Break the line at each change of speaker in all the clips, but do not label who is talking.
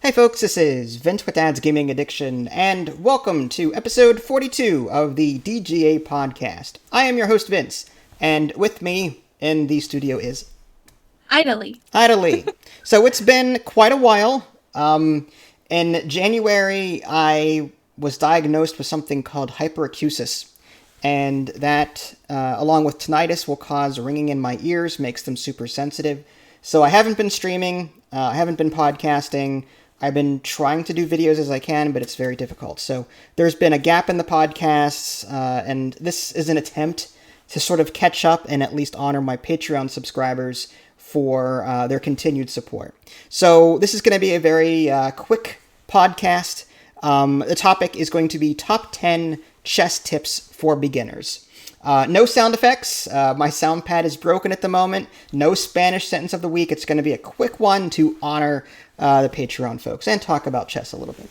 Hi folks, this is Vince with Dad's Gaming Addiction, and welcome to episode 42 of the DGA podcast. I am your host, Vince, and with me in the studio is...
Ida Lee.
Ida Lee. So it's been quite a while. In January, I was diagnosed with something called hyperacusis, and that, along with tinnitus, will cause ringing in my ears, makes them super sensitive. So I haven't been streaming, I haven't been podcasting. I've been trying to do videos as I can, but it's very difficult. So there's been a gap in the podcasts, and this is an attempt to sort of catch up and at least honor my Patreon subscribers for their continued support. So this is going to be a very quick podcast. The topic is going to be top 10 chess tips for beginners. No sound effects. My sound pad is broken at the moment. No Spanish sentence of the week. It's going to be a quick one to honor the Patreon folks and talk about chess a little bit.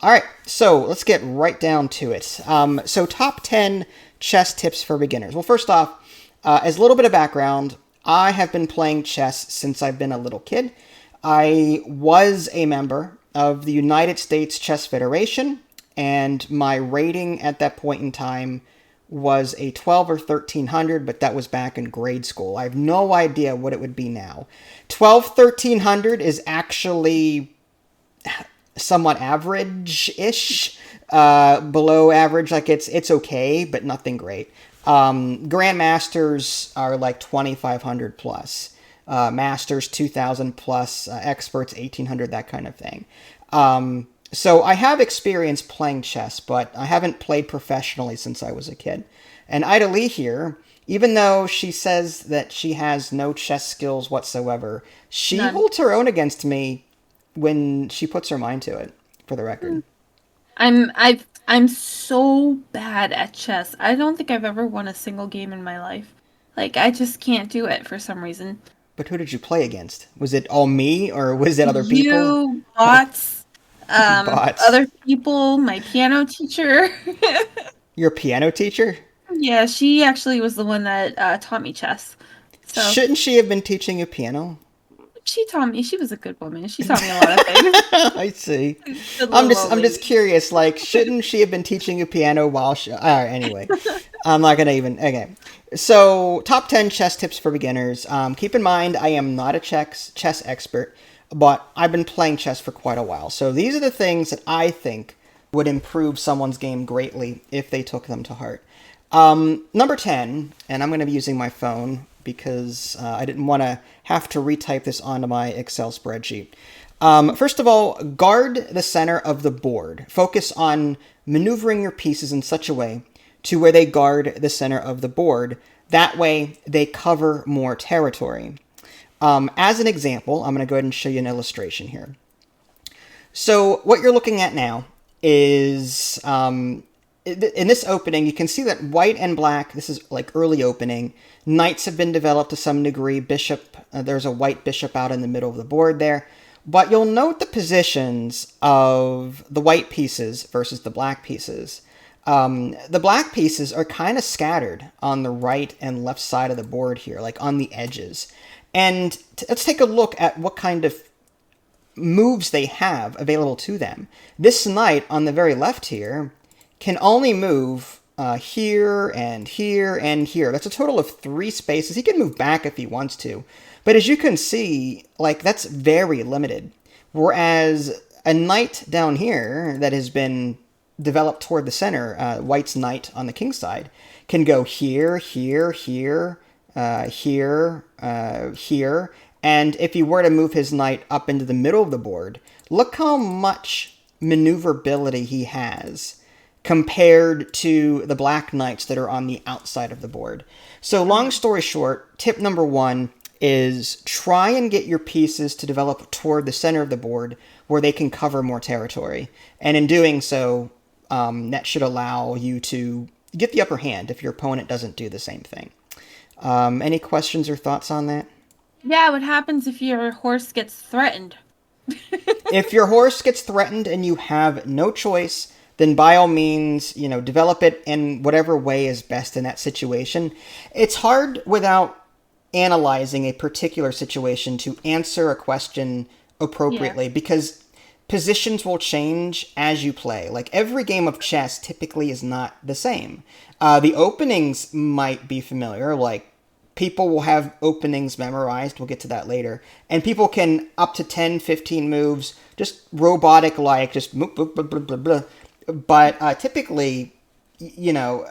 All right, so let's get right down to it. So top 10 chess tips for beginners. Well, first off, as a little bit of background, I have been playing chess since I've been a little kid. I was a member of the United States Chess Federation, and my rating at that point in time was a 12 or 1300, but that was back in grade school. I have no idea what it would be now. 12, 1300 is actually somewhat average-ish, below average. Like it's okay, but nothing great. Grandmasters are like 2500 plus. Masters 2000 plus. Experts 1800, that kind of thing. So I have experience playing chess, but I haven't played professionally since I was a kid. And Ida Lee here, even though she says that she has no chess skills whatsoever, she holds her own against me when she puts her mind to it, for the record.
I'm so bad at chess. I don't think I've ever won a single game in my life. Like, I just can't do it for some reason.
But who did you play against? Was it all me, or was it other people?
You, bots. Other people, my piano teacher.
Your piano teacher?
Yeah, she actually was the one that taught me chess.
So. Shouldn't she have been teaching you piano?
She taught me. She was a good woman. She taught me a lot of things.
I see. I'm just curious. Like, shouldn't she have been teaching you piano while she... All right, anyway. I'm not going to even... Okay. So, top 10 chess tips for beginners. Keep in mind, I am not a chess expert, but I've been playing chess for quite a while. So these are the things that I think would improve someone's game greatly if they took them to heart. Number 10, and I'm going to be using my phone because I didn't want to have to retype this onto my Excel spreadsheet. First of all, guard the center of the board. Focus on maneuvering your pieces in such a way to where they guard the center of the board. That way, they cover more territory. As an example, I'm going to go ahead and show you an illustration here. So what you're looking at now is, in this opening, you can see that white and black, this is like early opening, knights have been developed to some degree, bishop, there's a white bishop out in the middle of the board there, but you'll note the positions of the white pieces versus the black pieces. The black pieces are kind of scattered on the right and left side of the board here, like on the edges. And let's take a look at what kind of moves they have available to them. This knight on the very left here can only move here and here and here. That's a total of 3 spaces. He can move back if he wants to. But as you can see, like, that's very limited. Whereas a knight down here that has been developed toward the center, white's knight on the king's side, can go here, here, here, here, here, and if you were to move his knight up into the middle of the board, look how much maneuverability he has compared to the black knights that are on the outside of the board. So long story short, tip number 1 is try and get your pieces to develop toward the center of the board where they can cover more territory. And in doing so, that should allow you to get the upper hand if your opponent doesn't do the same thing. Any questions or thoughts on that?
Yeah, what happens if your horse gets threatened?
If your horse gets threatened and you have no choice, then by all means, develop it in whatever way is best in that situation. It's hard without analyzing a particular situation to answer a question appropriately because positions will change as you play. Like every game of chess typically is not the same. The openings might be familiar, like people will have openings memorized. We'll get to that later. And people can up to 10, 15 moves, just robotic like, just blah, blah, blah, blah, blah. But typically, you know,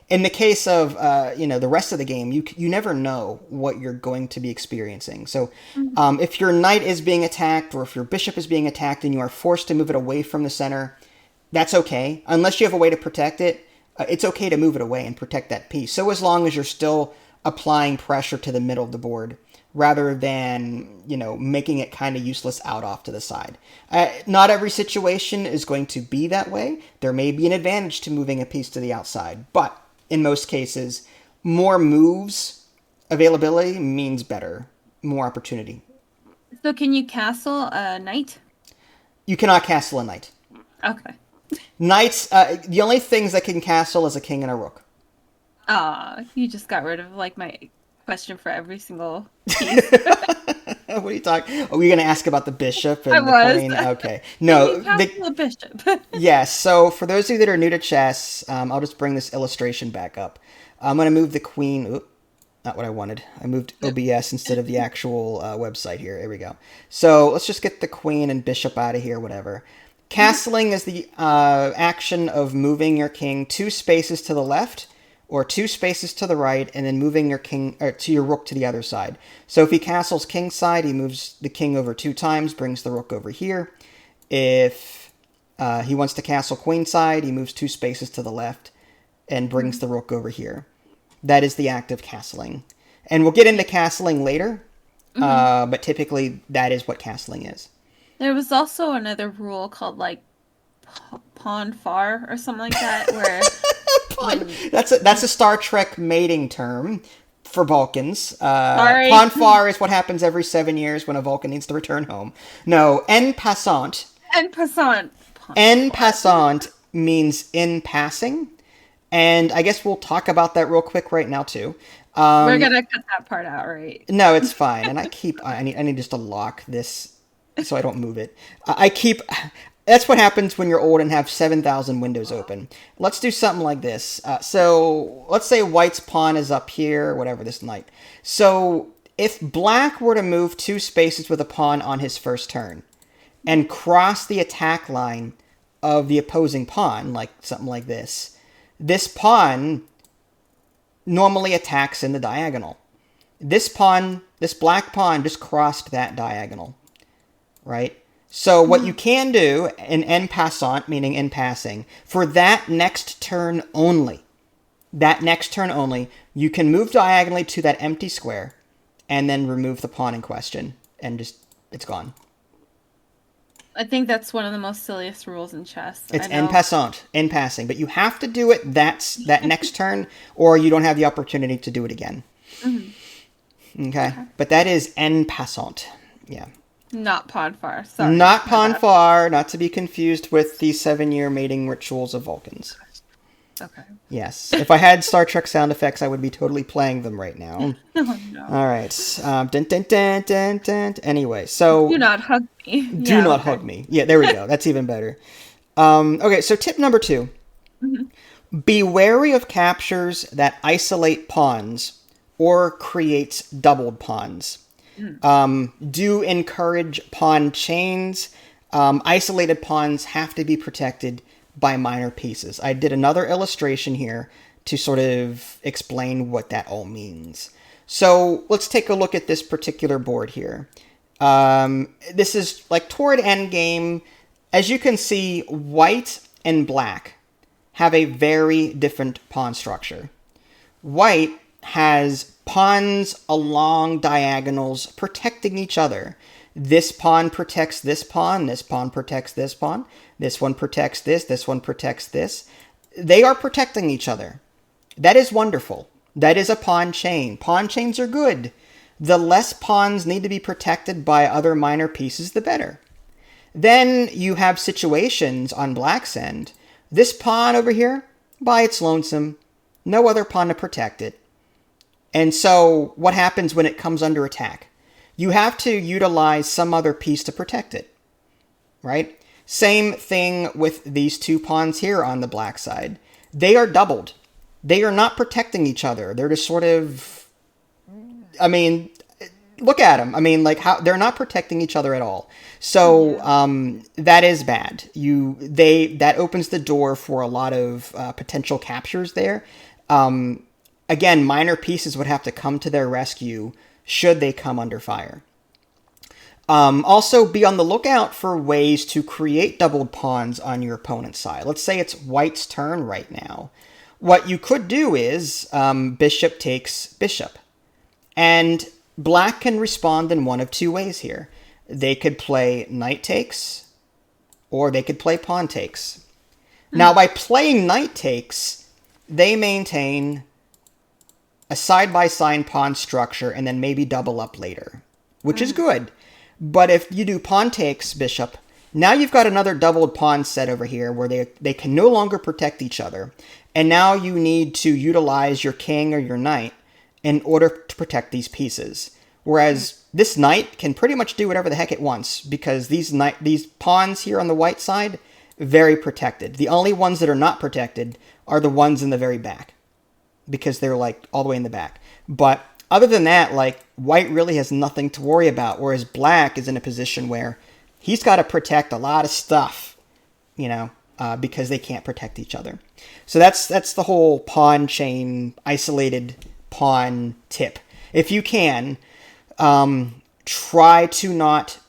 in the case of, the rest of the game, you never know what you're going to be experiencing. So if your knight is being attacked or if your bishop is being attacked and you are forced to move it away from the center, that's okay. Unless you have a way to protect it, it's okay to move it away and protect that piece. So as long as you're still applying pressure to the middle of the board rather than, making it kind of useless out off to the side. Not every situation is going to be that way. There may be an advantage to moving a piece to the outside, but in most cases, more moves availability means better, more opportunity.
So can you castle a knight?
You cannot castle a knight.
Okay.
Knights, the only things that can castle is a king and a rook.
You just got rid of like my question for every single piece.
What are you talking? Are we going to ask about the bishop and
I
the
was.
queen? Okay. No.
The bishop.
Yes. So for those of you that are new to chess, I'll just bring this illustration back up. I'm going to move the queen. Oop, not what I wanted. I moved OBS instead of the actual website here. There we go. So let's just get the queen and bishop out of here, whatever. Castling is the action of moving your king 2 spaces to the left or 2 spaces to the right, and then moving your king to your rook to the other side. So if he castles king side, he moves the king over 2 times, brings the rook over here. If he wants to castle queen side, he moves 2 spaces to the left and brings the rook over here. That is the act of castling. And we'll get into castling later, but typically that is what castling is.
There was also another rule called like pawn far or something like that, where
that's a Star Trek mating term for Vulcans.
Sorry.
Pawn far is what happens every 7 years when a Vulcan needs to return home. No, en passant.
En passant.
En passant means in passing, and I guess we'll talk about that real quick right now too.
We're gonna cut that part out, right?
No, it's fine. And I need just to lock this so I don't move it. That's what happens when you're old and have 7,000 windows open. Let's do something like this. So let's say white's pawn is up here, whatever, this knight. So if black were to move 2 spaces with a pawn on his first turn and cross the attack line of the opposing pawn, like something like this pawn normally attacks in the diagonal. This black pawn just crossed that diagonal, right? So what you can do in en passant, meaning in passing, for that next turn only, you can move diagonally to that empty square and then remove the pawn in question and just, it's gone.
I think that's one of the most silliest rules in chess.
It's en passant, in passing, but you have to do it that next turn or you don't have the opportunity to do it again. Mm-hmm. Okay, but that is en passant, yeah.
Not pawn far. Sorry.
Not pawn far, not to be confused with the 7-year mating rituals of Vulcans.
Okay.
Yes. If I had Star Trek sound effects, I would be totally playing them right now.
Oh, no.
All right. Dun, dun, dun, dun, dun. Anyway, so...
Do not hug me.
Do not hug me. Yeah, there we go. That's even better. Okay, so tip number 2. Mm-hmm. Be wary of captures that isolate pawns or creates doubled pawns. Do encourage pawn chains. Isolated pawns have to be protected by minor pieces. I did another illustration here to sort of explain what that all means. So let's take a look at this particular board here. This is like toward endgame. As you can see, white and black have a very different pawn structure. White has pawns along diagonals protecting each other. This pawn protects this pawn, this pawn protects this pawn, this one protects this one protects this. They are protecting each other. That is wonderful. That is a pawn chain. Pawn chains are good. The less pawns need to be protected by other minor pieces, the better. Then you have situations on black's end. This pawn over here, by its lonesome, no other pawn to protect it. And so what happens when it comes under attack? You have to utilize some other piece to protect it, right? Same thing with these 2 pawns here on the black side. They are doubled. They are not protecting each other. They're just sort of, I mean, look at them. I mean, like, how they're not protecting each other at all. So that is bad. That opens the door for a lot of potential captures there. Again, minor pieces would have to come to their rescue should they come under fire. Also, be on the lookout for ways to create doubled pawns on your opponent's side. Let's say it's white's turn right now. What you could do is bishop takes bishop. And black can respond in one of 2 ways here. They could play knight takes, or they could play pawn takes. Now, by playing knight takes, they maintain a side-by-side pawn structure and then maybe double up later, which is good. But if you do pawn takes bishop, now you've got another doubled pawn set over here where they can no longer protect each other. And now you need to utilize your king or your knight in order to protect these pieces. Whereas this knight can pretty much do whatever the heck it wants, because these pawns here on the white side, very protected. The only ones that are not protected are the ones in the very back, because they're like all the way in the back. But other than that, like, white really has nothing to worry about, whereas black is in a position where he's got to protect a lot of stuff, because they can't protect each other. So that's the whole pawn chain, isolated pawn tip. If you can, try to not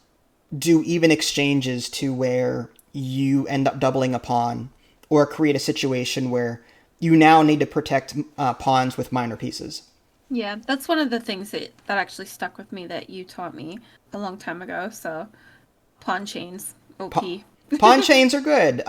do even exchanges to where you end up doubling a pawn, or create a situation where you now need to protect pawns with minor pieces.
Yeah, that's one of the things that actually stuck with me that you taught me a long time ago. So, pawn chains, OP.
Pawn chains are good.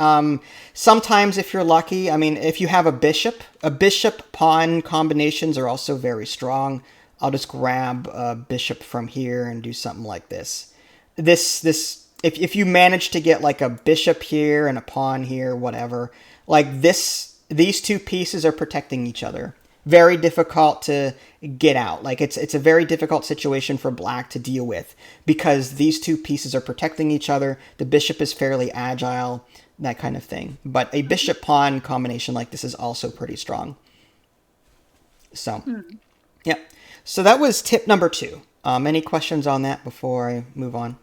Sometimes, if you're lucky, I mean, if you have a bishop pawn combinations are also very strong. I'll just grab a bishop from here and do something like this. If you manage to get like a bishop here and a pawn here, whatever, like these 2 pieces are protecting each other. Very difficult to get out. Like, it's a very difficult situation for black to deal with, because these 2 pieces are protecting each other. The bishop is fairly agile, that kind of thing. But a bishop pawn combination like this is also pretty strong. So, yeah. So that was tip number 2. Any questions on that before I move on?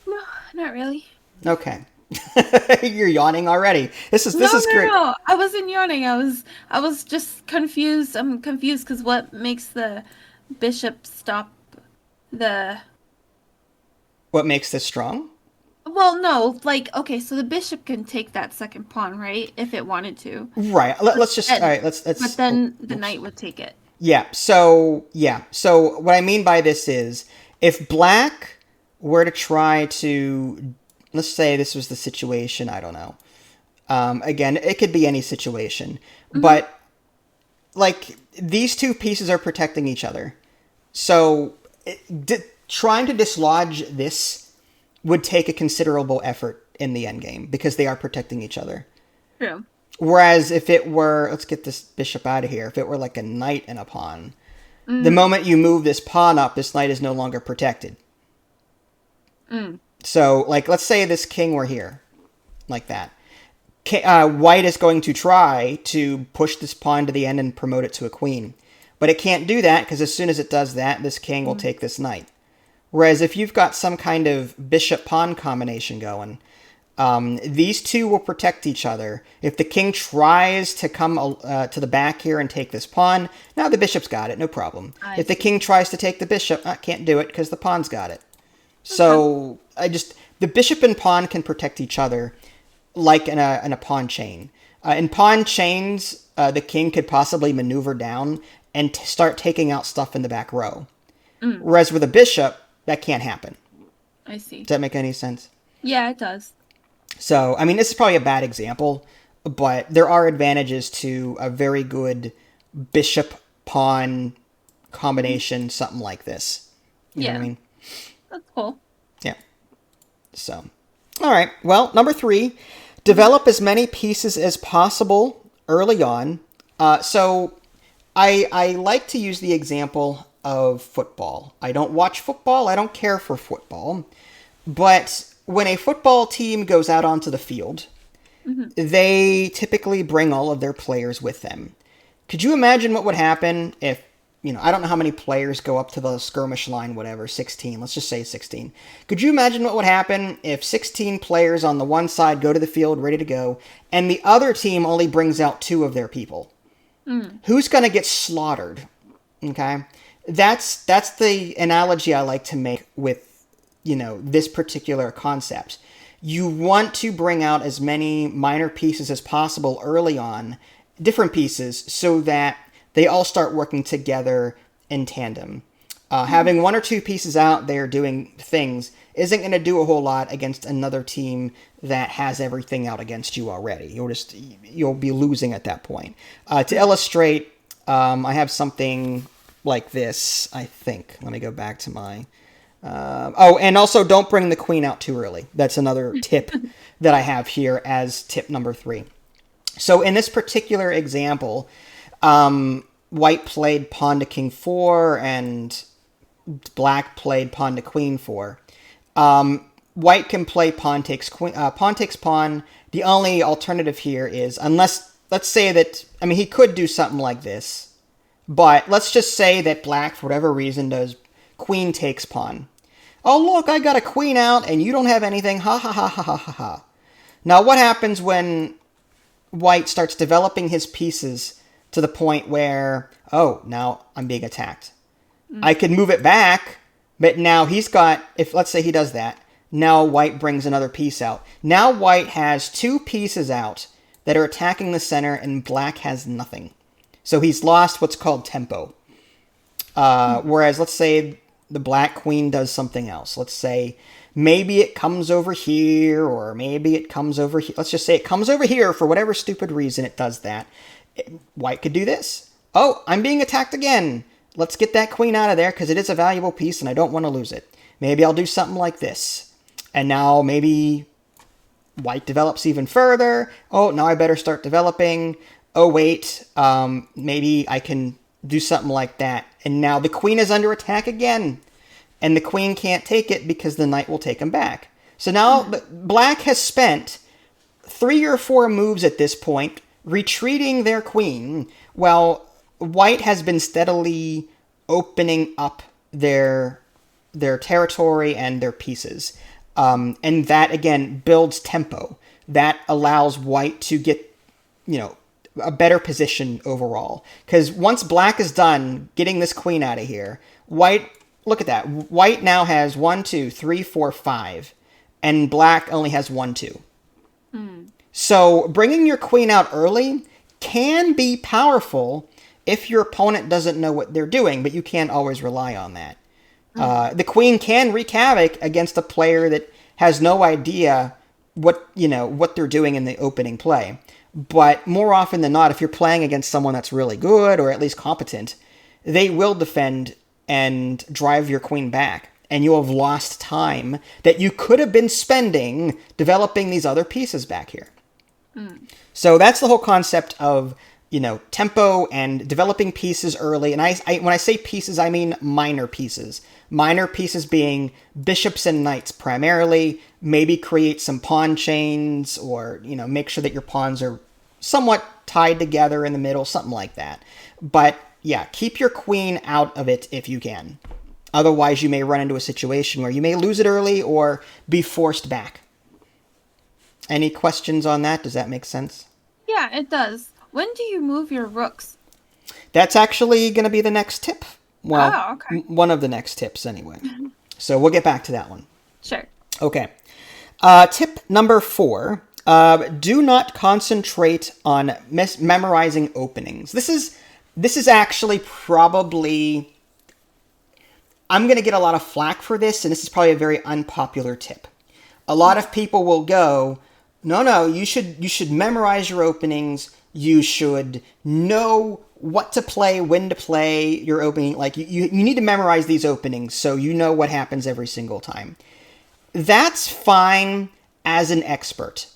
No, not really.
Okay. You're yawning already. This is great.
No. I wasn't yawning. I was just confused. I'm confused because what makes the bishop stop the...
What makes this strong?
Well, no, like, okay, so the bishop can take that second pawn, right? If it wanted to.
Right. Let's just... All right, let's...
But then the knight would take it.
Yeah. So what I mean by this is, if black were to try to... Let's say this was the situation, I don't know. Again, it could be any situation. But, like, these 2 pieces are protecting each other. So, trying to dislodge this would take a considerable effort in the endgame, because they are protecting each other.
True.
Whereas if it were... Let's get this bishop out of here. If it were like a knight and a pawn, the moment you move this pawn up, this knight is no longer protected. So, like, let's say this king were here, like that. White is going to try to push this pawn to the end and promote it to a queen. But it can't do that, because as soon as it does that, this king will take this knight. Whereas if you've got some kind of bishop-pawn combination going, these 2 will protect each other. If the king tries to come to the back here and take this pawn, now the bishop's got it, no problem. If the king tries to take the bishop, can't do it because the pawn's got it. So the bishop and pawn can protect each other, like in a pawn chain. In pawn chains, the king could possibly maneuver down and start taking out stuff in the back row. Whereas with a bishop, that can't happen.
I see.
Does that make any sense?
Yeah, it does.
So, I mean, this is probably a bad example, but there are advantages to a very good bishop-pawn combination, something like this. You know what I mean?
That's cool.
Yeah. So, all right. Well, number 3, develop as many pieces as possible early on. So, I like to use the example of football. I don't watch football. I don't care for football. But when a football team goes out onto the field, they typically bring all of their players with them. Could you imagine what would happen if, I don't know how many players go up to the skirmish line, whatever, 16, let's just say 16. Could you imagine what would happen if 16 players on the one side go to the field ready to go, and the other team only brings out 2 of their people? Who's going to get slaughtered? Okay? That's the analogy I like to make with, this particular concept. You want to bring out as many minor pieces as possible early on, different pieces, so that they all start working together in tandem. Having 1 or 2 pieces out there doing things isn't going to do a whole lot against another team that has everything out against you already. You'll be losing at that point. To illustrate, I have something like this, I think. Let me go back to my... and also don't bring the queen out too early. That's another tip that I have here as tip number 3. So in this particular example, white played pawn to king 4 and black played pawn to queen 4. White can play pawn takes queen, pawn takes pawn. The only alternative here is, unless, let's say that, he could do something like this, but let's just say that black, for whatever reason, does queen takes pawn. Oh, look, I got a queen out and you don't have anything. Ha ha ha ha ha ha ha. Now, what happens when white starts developing his pieces to the point where, oh, now I'm being attacked? I could move it back, but now he's got, if let's say he does that, now white brings another piece out. Now white has 2 pieces out that are attacking the center and black has nothing. So he's lost what's called tempo. Whereas, let's say the black queen does something else. Let's say maybe it comes over here, or maybe it comes over here. Let's just say it comes over here for whatever stupid reason it does that. White could do this. Oh, I'm being attacked again. Let's get that queen out of there because it is a valuable piece and I don't want to lose it. Maybe I'll do something like this. And now maybe white develops even further. Oh, now I better start developing. Oh, wait, maybe I can do something like that. And now the queen is under attack again. And the queen can't take it because the knight will take him back. So now black has spent 3 or 4 moves at this point retreating their queen, while white has been steadily opening up their territory and their pieces. And that, again, builds tempo. That allows white to get, a better position overall. Because once black is done getting this queen out of here, white, look at that. White now has 1, 2, 3, 4, 5. And black only has 1, 2. So bringing your queen out early can be powerful if your opponent doesn't know what they're doing, but you can't always rely on that. The queen can wreak havoc against a player that has no idea what they're doing in the opening play. But more often than not, if you're playing against someone that's really good or at least competent, they will defend and drive your queen back. And you'll have lost time that you could have been spending developing these other pieces back here. So that's the whole concept of, tempo and developing pieces early. And I when I say pieces, I mean minor pieces. Minor pieces being bishops and knights primarily. Maybe create some pawn chains or, make sure that your pawns are somewhat tied together in the middle, something like that. But yeah, keep your queen out of it if you can. Otherwise, you may run into a situation where you may lose it early or be forced back. Any questions on that? Does that make sense?
Yeah, it does. When do you move your rooks?
That's actually going to be the next tip. Well,
okay.
One of the next tips anyway. So we'll get back to that one.
Sure.
Okay. Tip number 4. Do not concentrate on memorizing openings. This is actually probably... I'm going to get a lot of flack for this, and this is probably a very unpopular tip. A lot of people will go, no, you should memorize your openings. You should know what to play, when to play your opening. Like, you need to memorize these openings so you know what happens every single time. That's fine as an expert.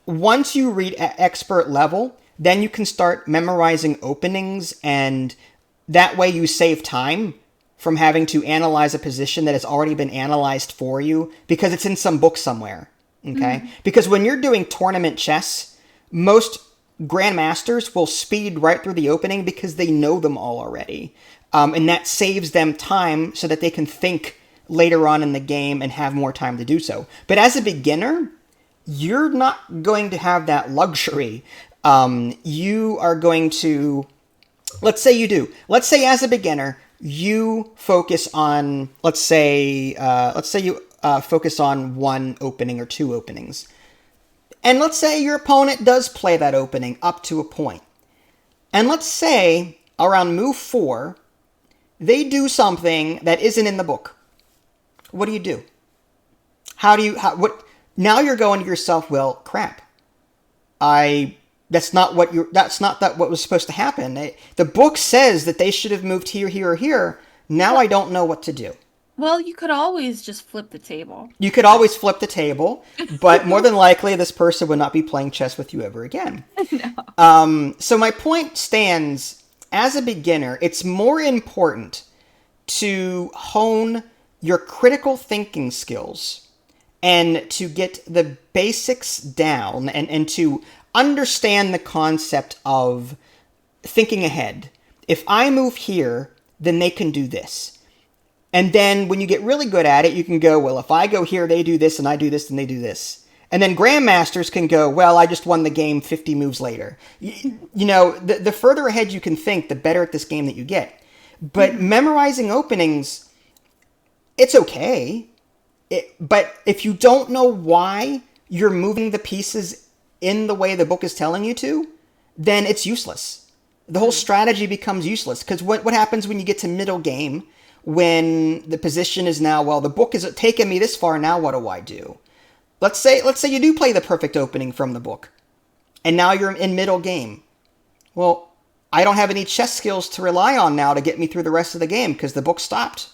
Once you reach expert level, then you can start memorizing openings, and that way you save time from having to analyze a position that has already been analyzed for you because it's in some book somewhere. Okay? Because when you're doing tournament chess, most grandmasters will speed right through the opening because they know them all already. And that saves them time so that they can think later on in the game and have more time to do so. But as a beginner, you're not going to have that luxury. You are going to, let's say you do. Let's say as a beginner, you focus on, let's say you focus on one opening or two openings. And let's say your opponent does play that opening up to a point. And let's say around move 4, they do something that isn't in the book. What do you do? Now you're going to yourself, well, crap. That's not what was supposed to happen. The book says that they should have moved here, here, or here. Now I don't know what to do.
Well, you could always just flip the table.
You could always flip the table, but more than likely, this person would not be playing chess with you ever again.
No.
So my point stands, as a beginner, it's more important to hone your critical thinking skills and to get the basics down and to understand the concept of thinking ahead. If I move here, then they can do this. And then when you get really good at it, you can go, well, if I go here, they do this, and I do this, and they do this. And then grandmasters can go, well, I just won the game 50 moves later. You know, the further ahead you can think, the better at this game that you get. But memorizing openings, it's okay. But if you don't know why you're moving the pieces in the way the book is telling you to, then it's useless. The whole strategy becomes useless. Because what happens when you get to middle game, when the position is now, well, the book is taking me this far, now what do I do? Let's say you do play the perfect opening from the book, and now you're in middle game. Well, I don't have any chess skills to rely on now to get me through the rest of the game because the book stopped.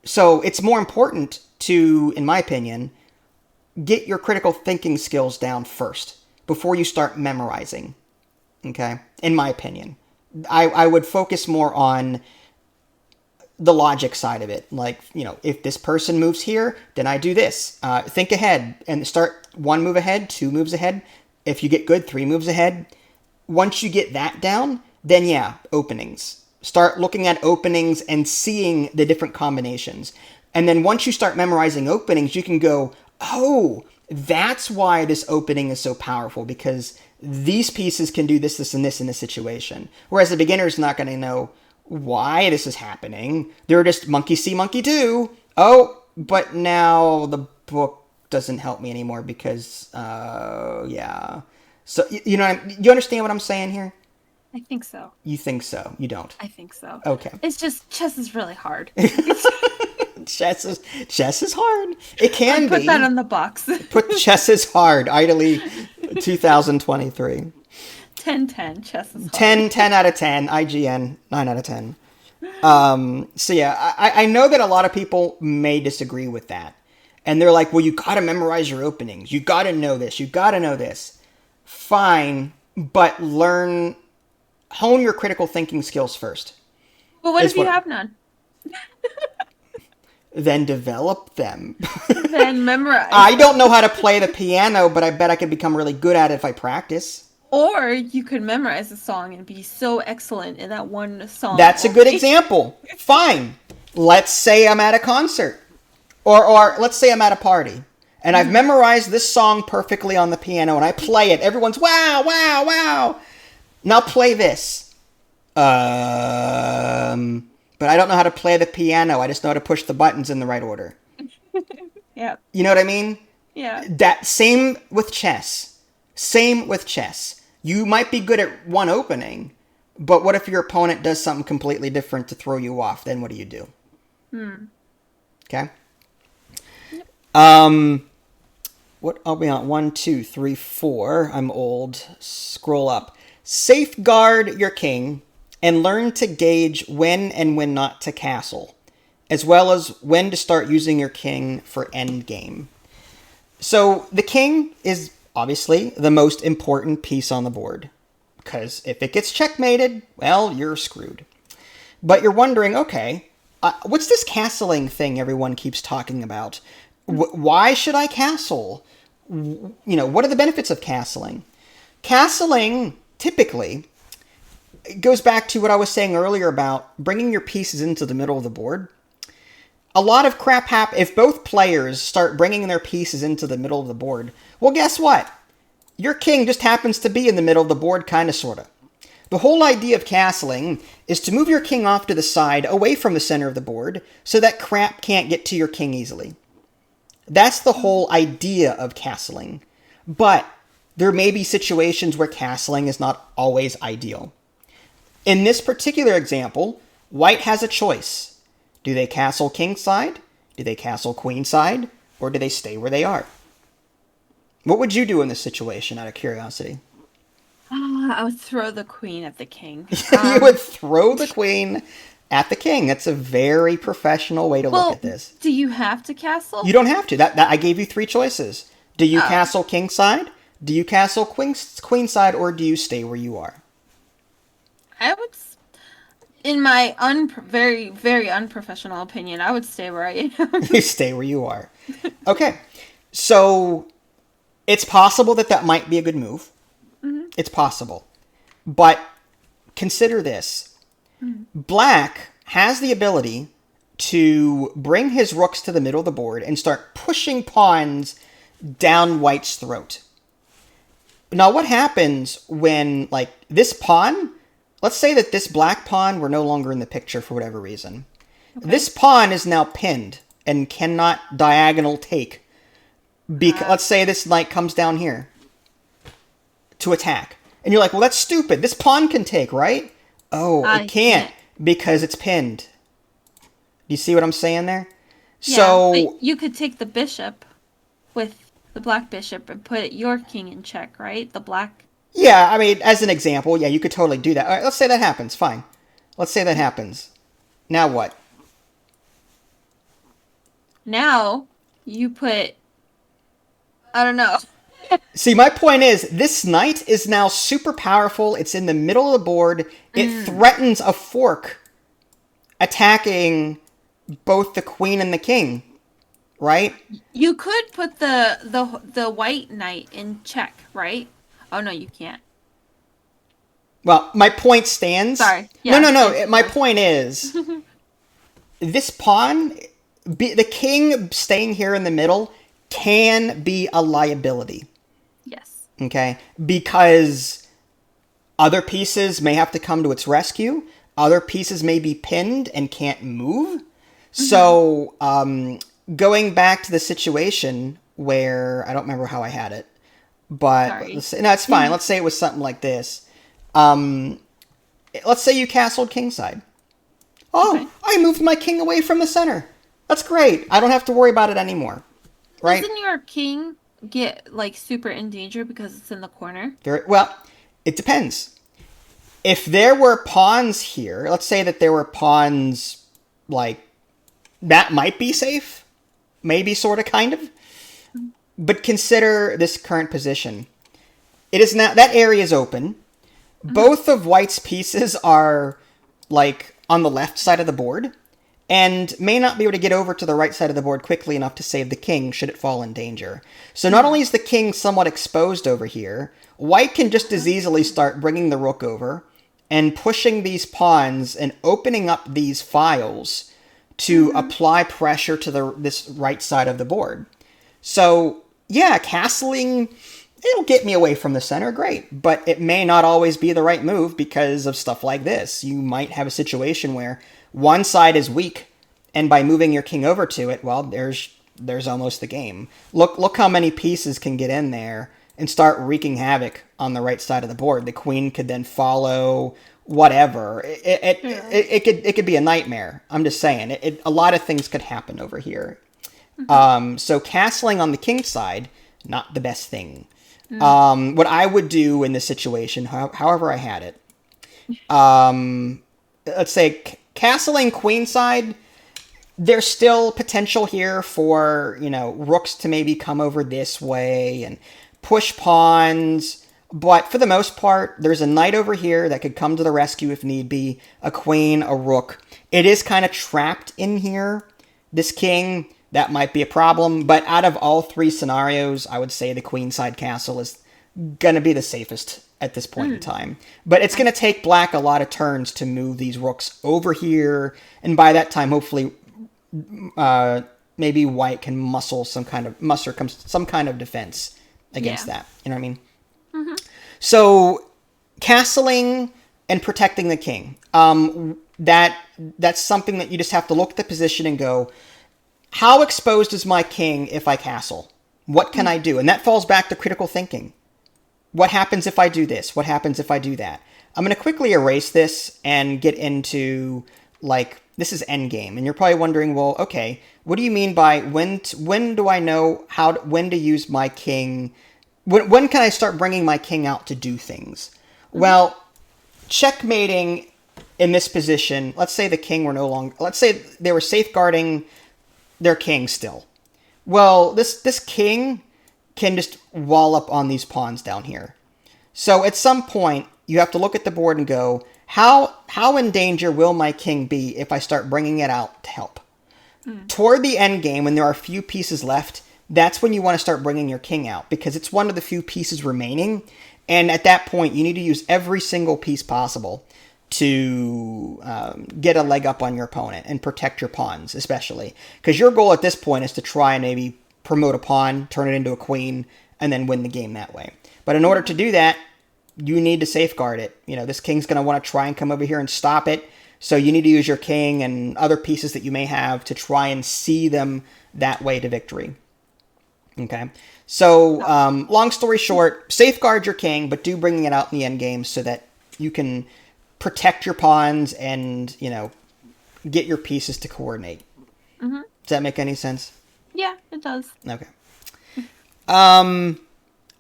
So it's more important to, in my opinion, get your critical thinking skills down first before you start memorizing. Okay? In my opinion. I would focus more on the logic side of it. Like, you know, if this person moves here, then I do this. Think ahead and start 1 move ahead, 2 moves ahead. If you get good, 3 moves ahead. Once you get that down, then yeah, openings. Start looking at openings and seeing the different combinations. And then once you start memorizing openings, you can go, oh, that's why this opening is so powerful, because these pieces can do this, this, and this in this situation. Whereas the beginner is not going to know why this is happening. They're just monkey see, monkey do. Oh, but now the book doesn't help me anymore because, yeah. So, you know, you understand what I'm saying here?
I think so.
You think so? You don't?
I think so.
Okay.
It's just, chess is really hard.
Chess is hard. It can be.
Put that on the box.
Put chess is hard. Idly 2023.
10/10. Chess is hard.
10 out of 10. IGN 9 out of 10. So yeah, I know that a lot of people may disagree with that. And they're like, well, you gotta memorize your openings. You gotta know this. You gotta know this. Fine, but hone your critical thinking skills first.
But what if you have none?
Then develop them.
Then memorize.
I don't know how to play the piano, but I bet I could become really good at it if I practice.
Or you could memorize a song and be so excellent in that one song.
That's a good example. Fine. Let's say I'm at a concert. Or let's say I'm at a party. And I've memorized this song perfectly on the piano, and I play it. Everyone's, wow, wow, wow. Now play this. But I don't know how to play the piano. I just know how to push the buttons in the right order.
Yeah.
You know what I mean?
Yeah.
That same with chess. Same with chess. You might be good at one opening, but what if your opponent does something completely different to throw you off? Then what do you do? Okay? What are we on? 1, 2, 3, 4. I'm old. Scroll up. Safeguard your king and learn to gauge when and when not to castle, as well as when to start using your king for endgame. So the king is obviously the most important piece on the board, because if it gets checkmated, well, you're screwed. But you're wondering, okay, what's this castling thing everyone keeps talking about? Why should I castle? What are the benefits of castling? Castling, typically, goes back to what I was saying earlier about bringing your pieces into the middle of the board. A lot of crap happens if both players start bringing their pieces into the middle of the board. Well, guess what? Your king just happens to be in the middle of the board, kind of, sort of. The whole idea of castling is to move your king off to the side, away from the center of the board, so that crap can't get to your king easily. That's the whole idea of castling. But there may be situations where castling is not always ideal. In this particular example, white has a choice. Do they castle kingside? Do they castle queenside? Or do they stay where they are? What would you do in this situation, out of curiosity?
I would throw the queen at the king.
You would throw the queen at the king. That's a very professional way to look at this.
Do you have to castle?
You don't have to. That I gave you 3 choices. Do you castle kingside? Do you castle queenside? Or do you stay where you are?
I would, in my very, very unprofessional opinion, I would stay where I am.
You stay where you are. Okay. So it's possible that might be a good move. Mm-hmm. It's possible. But consider this. Mm-hmm. Black has the ability to bring his rooks to the middle of the board and start pushing pawns down white's throat. Now, what happens when, this pawn... Let's say that this black pawn were no longer in the picture for whatever reason. Okay. This pawn is now pinned and cannot diagonal take. Let's say this knight comes down here to attack. And you're like, well, that's stupid. This pawn can take, right? Oh, it can't because it's pinned. Do you see what I'm saying there?
Yeah, so you could take the bishop with the black bishop and put your king in check, right? The black...
Yeah, I mean, as an example, yeah, you could totally do that. All right, let's say that happens. Fine. Let's say that happens. Now what?
Now, you put... I don't know.
See, my point is, this knight is now super powerful. It's in the middle of the board. It threatens a fork attacking both the queen and the king, right?
You could put the white knight in check, right? Oh, no, you can't.
Well, my point stands.
Sorry. Yeah,
no. My point is, this pawn, the king staying here in the middle, can be a liability.
Yes.
Okay? Because other pieces may have to come to its rescue. Other pieces may be pinned and can't move. Mm-hmm. So, going back to the situation where, I don't remember how I had it. But no, it's fine. Let's say it was something like this. Let's say you castled kingside. Oh, okay. I moved my king away from the center. That's great. I don't have to worry about it anymore. Right?
Doesn't your king get super in danger because it's in the corner?
Well, it depends. If there were pawns here, let's say that there were pawns that might be safe. Maybe, sort of, kind of. But consider this current position. It is now, that area is open. Mm-hmm. Both of white's pieces are, on the left side of the board, and may not be able to get over to the right side of the board quickly enough to save the king should it fall in danger. So not only is the king somewhat exposed over here, white can just as easily start bringing the rook over and pushing these pawns and opening up these files to apply pressure to this right side of the board. So, yeah, castling, it'll get me away from the center, great. But it may not always be the right move because of stuff like this. You might have a situation where one side is weak, and by moving your king over to it, well, there's almost the game. Look how many pieces can get in there and start wreaking havoc on the right side of the board. The queen could then follow, whatever. It could be a nightmare. I'm just saying. A lot of things could happen over here. So castling on the king side, not the best thing. What I would do in this situation, however I had it, let's say castling queen side, there's still potential here for, rooks to maybe come over this way and push pawns. But for the most part, there's a knight over here that could come to the rescue if need be, a queen, a rook. It is kind of trapped in here. This king, that might be a problem. But out of all three scenarios, I would say the queenside castle is going to be the safest at this point in time. But it's going to take black a lot of turns to move these rooks over here. And by that time, hopefully, maybe white can muster some kind of defense against that. You know what I mean? Mm-hmm. So, castling and protecting the king. That's something that you just have to look at the position and go, how exposed is my king if I castle? What can I do? And that falls back to critical thinking. What happens if I do this? What happens if I do that? I'm going to quickly erase this and get into, like, this is endgame. And you're probably wondering, well, okay, what do you mean by when do I know when to use my king? When can I start bringing my king out to do things? Mm-hmm. Well, checkmating in this position, let's say the king were let's say they were safeguarding their king still. Well, this king can just wall up on these pawns down here. So at some point, you have to look at the board and go, how in danger will my king be if I start bringing it out to help? Toward the end game, when there are a few pieces left, that's when you want to start bringing your king out, because it's one of the few pieces remaining. And at that point, you need to use every single piece possible to get a leg up on your opponent and protect your pawns, especially. Because your goal at this point is to try and maybe promote a pawn, turn it into a queen, and then win the game that way. But in order to do that, you need to safeguard it. You know, this king's going to want to try and come over here and stop it. So you need to use your king and other pieces that you may have to try and see them that way to victory. Okay, so long story short, safeguard your king, but do bringing it out in the end game so that you can protect your pawns and, you know, get your pieces to coordinate. Mm-hmm. Does that make any sense?
Yeah, it does.
Okay.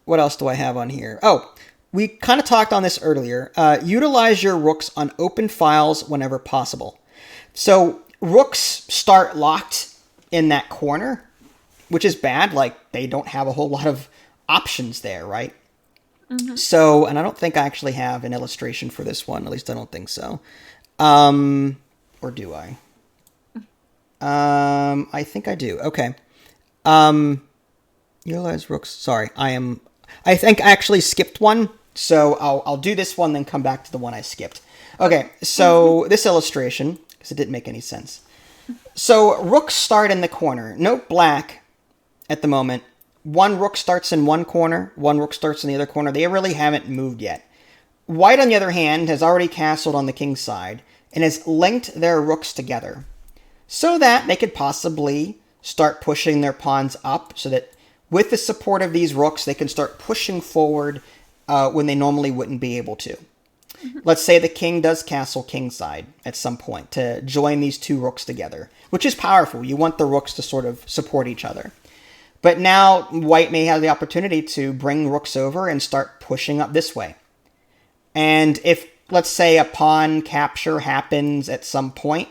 What else do I have on here? Oh, we kind of talked on this earlier. Utilize your rooks on open files whenever possible. So rooks start locked in that corner, which is bad. Like, they don't have a whole lot of options there, right? Mm-hmm. So, and I don't think I actually have an illustration for this one. At least I don't think so. Or do I? I think I do. Okay. Utilize rooks. Sorry, I think I actually skipped one. So I'll do this one, then come back to the one I skipped. Okay, so this illustration, because it didn't make any sense. So rooks start in the corner. Note black at the moment. One rook starts in one corner, one rook starts in the other corner. They really haven't moved yet. White, on the other hand, has already castled on the king's side and has linked their rooks together so that they could possibly start pushing their pawns up, so that with the support of these rooks, they can start pushing forward when they normally wouldn't be able to. Mm-hmm. Let's say the king does castle kingside at some point to join these two rooks together, which is powerful. You want the rooks to sort of support each other. But now white may have the opportunity to bring rooks over and start pushing up this way. And if, let's say, a pawn capture happens at some point,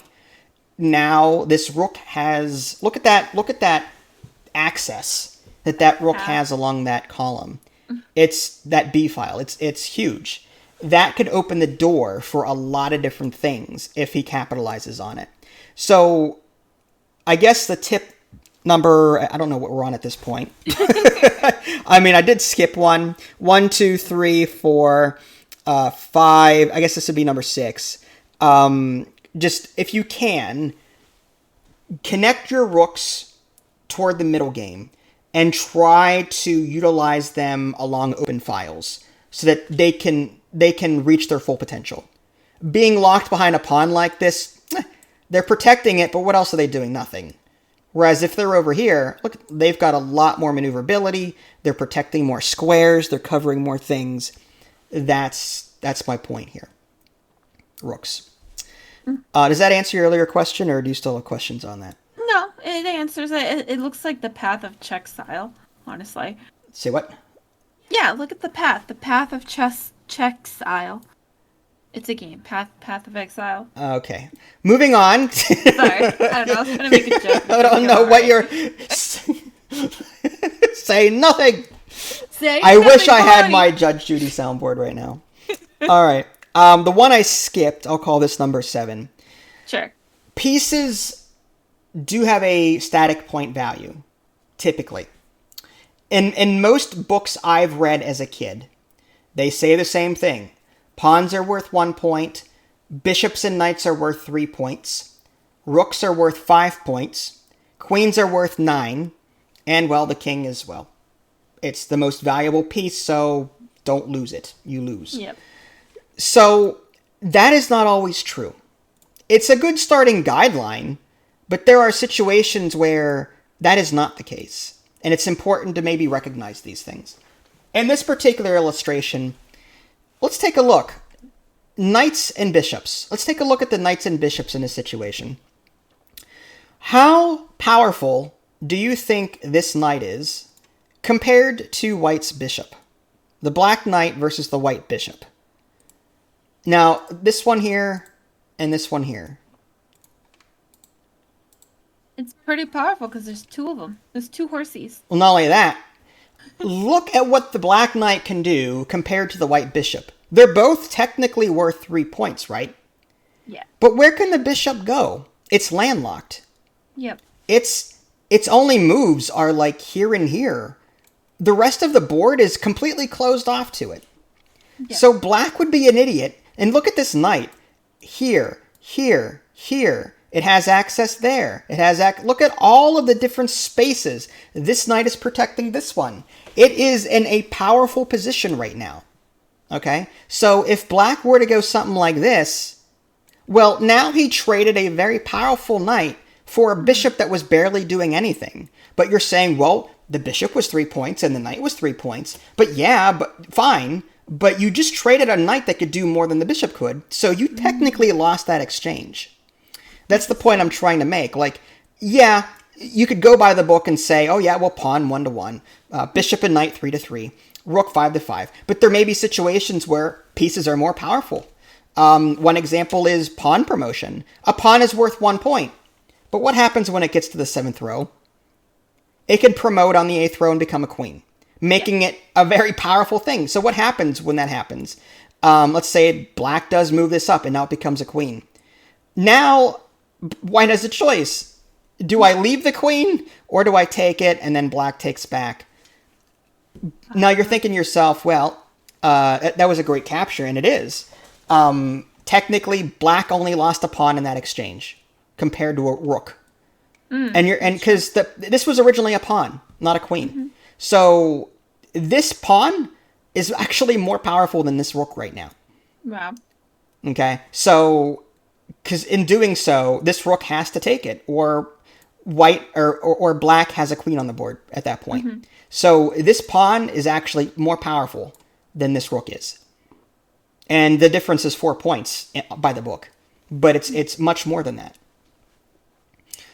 now this rook has, look at that access that rook has along that column. It's that B file. It's huge. That could open the door for a lot of different things if he capitalizes on it. So I guess the tip number, I don't know what we're on at this point. I mean, I did skip one. 1, 2, 3, 4, 5. I guess this would be number 6. Just, if you can, connect your rooks toward the middle game and try to utilize them along open files so that they can reach their full potential. Being locked behind a pawn like this, they're protecting it, but what else are they doing? Nothing. Whereas if they're over here, look, they've got a lot more maneuverability. They're protecting more squares. They're covering more things. That's my point here. Rooks. Does that answer your earlier question, or do you still have questions on that?
No, it answers it. It looks like the path of Czech-style, honestly.
Say what?
Yeah, look at the path. The path of Czech-style. It's a game. Path of Exile.
Okay. Moving on.
Sorry. I don't know. I was trying to make a joke.
I don't know what you're... Say nothing!
Say
I wish I had
funny.
my Judge Judy soundboard right now. All right. The one I skipped, I'll call this number 7.
Sure.
Pieces do have a static point value, typically. In most books I've read as a kid, they say the same thing. Pawns are worth 1 point. Bishops and knights are worth 3 points. Rooks are worth 5 points. Queens are worth 9. And, well, the king is, well, it's the most valuable piece, so don't lose it. You lose.
Yep.
So that is not always true. It's a good starting guideline, but there are situations where that is not the case. And it's important to maybe recognize these things. In this particular illustration, let's take a look. Knights and bishops. Let's take a look at the knights and bishops in this situation. How powerful do you think this knight is compared to white's bishop? The black knight versus the white bishop. Now, this one here and this one here.
It's pretty powerful because there's 2 of them. There's 2 horsies.
Well, not only that, look at what the black knight can do compared to the white bishop. They're both technically worth 3 points, right?
Yeah.
But where can the bishop go? It's landlocked.
Yep.
Its only moves are like here and here. The rest of the board is completely closed off to it.
Yep.
So black would be an idiot. And look at this knight. Here, here, here. It has access there. It has look at all of the different spaces. This knight is protecting this one. It is in a powerful position right now. Okay? So if black were to go something like this, well, now he traded a very powerful knight for a bishop that was barely doing anything. But you're saying, well, the bishop was 3 points and the knight was 3 points. But yeah, but fine. But you just traded a knight that could do more than the bishop could. So you technically lost that exchange. That's the point I'm trying to make. Like, yeah, you could go by the book and say, oh yeah, well, pawn 1 to 1, bishop and knight 3 to 3, rook 5 to 5. But there may be situations where pieces are more powerful. One example is pawn promotion. A pawn is worth 1 point. But what happens when it gets to the 7th row? It can promote on the 8th row and become a queen, making it a very powerful thing. So what happens when that happens? Let's say black does move this up and now it becomes a queen. Now, white has a choice. Do I leave the queen or do I take it and then black takes back? Now you're thinking to yourself, well, that was a great capture, and it is. Technically, black only lost a pawn in that exchange compared to a rook. And because this was originally a pawn, not a queen. Mm-hmm. So this pawn is actually more powerful than this rook right now.
Wow.
Okay, so because in doing so, this rook has to take it, or white or black has a queen on the board at that point. Mm-hmm. So this pawn is actually more powerful than this rook is, and the difference is 4 points by the book, but it's much more than that.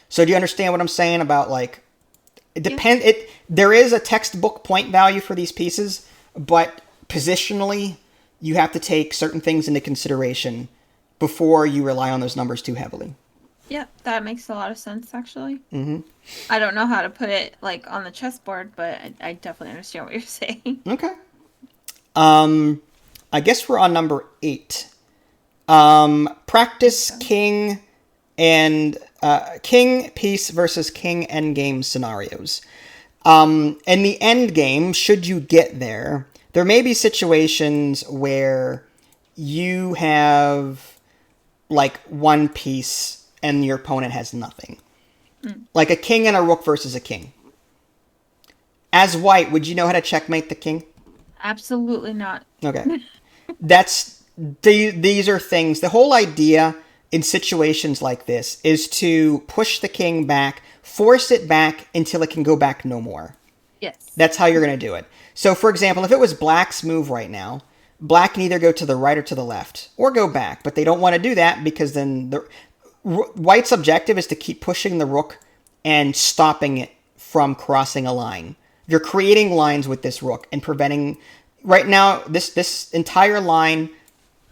So do you understand what I'm saying about, like, there is a textbook point value for these pieces, but positionally you have to take certain things into consideration before you rely on those numbers too heavily.
Yeah, that makes a lot of sense, actually.
Mm-hmm.
I don't know how to put it, like, on the chessboard, but I definitely understand what you're saying.
Okay. I guess we're on number 8. Practice king and king piece versus king endgame scenarios. In the endgame, should you get there, there may be situations where you have like one piece and your opponent has nothing. Like a king and a rook versus a king. As white, would you know how to checkmate the king?
Absolutely not.
Okay. These are things, the whole idea in situations like this is to push the king back, force it back until it can go back no more.
Yes.
That's how you're going to do it. So, for example, if it was black's move right now, black can either go to the right or to the left, or go back, but they don't want to do that because then white's objective is to keep pushing the rook and stopping it from crossing a line. You're creating lines with this rook and preventing... Right now, this entire line,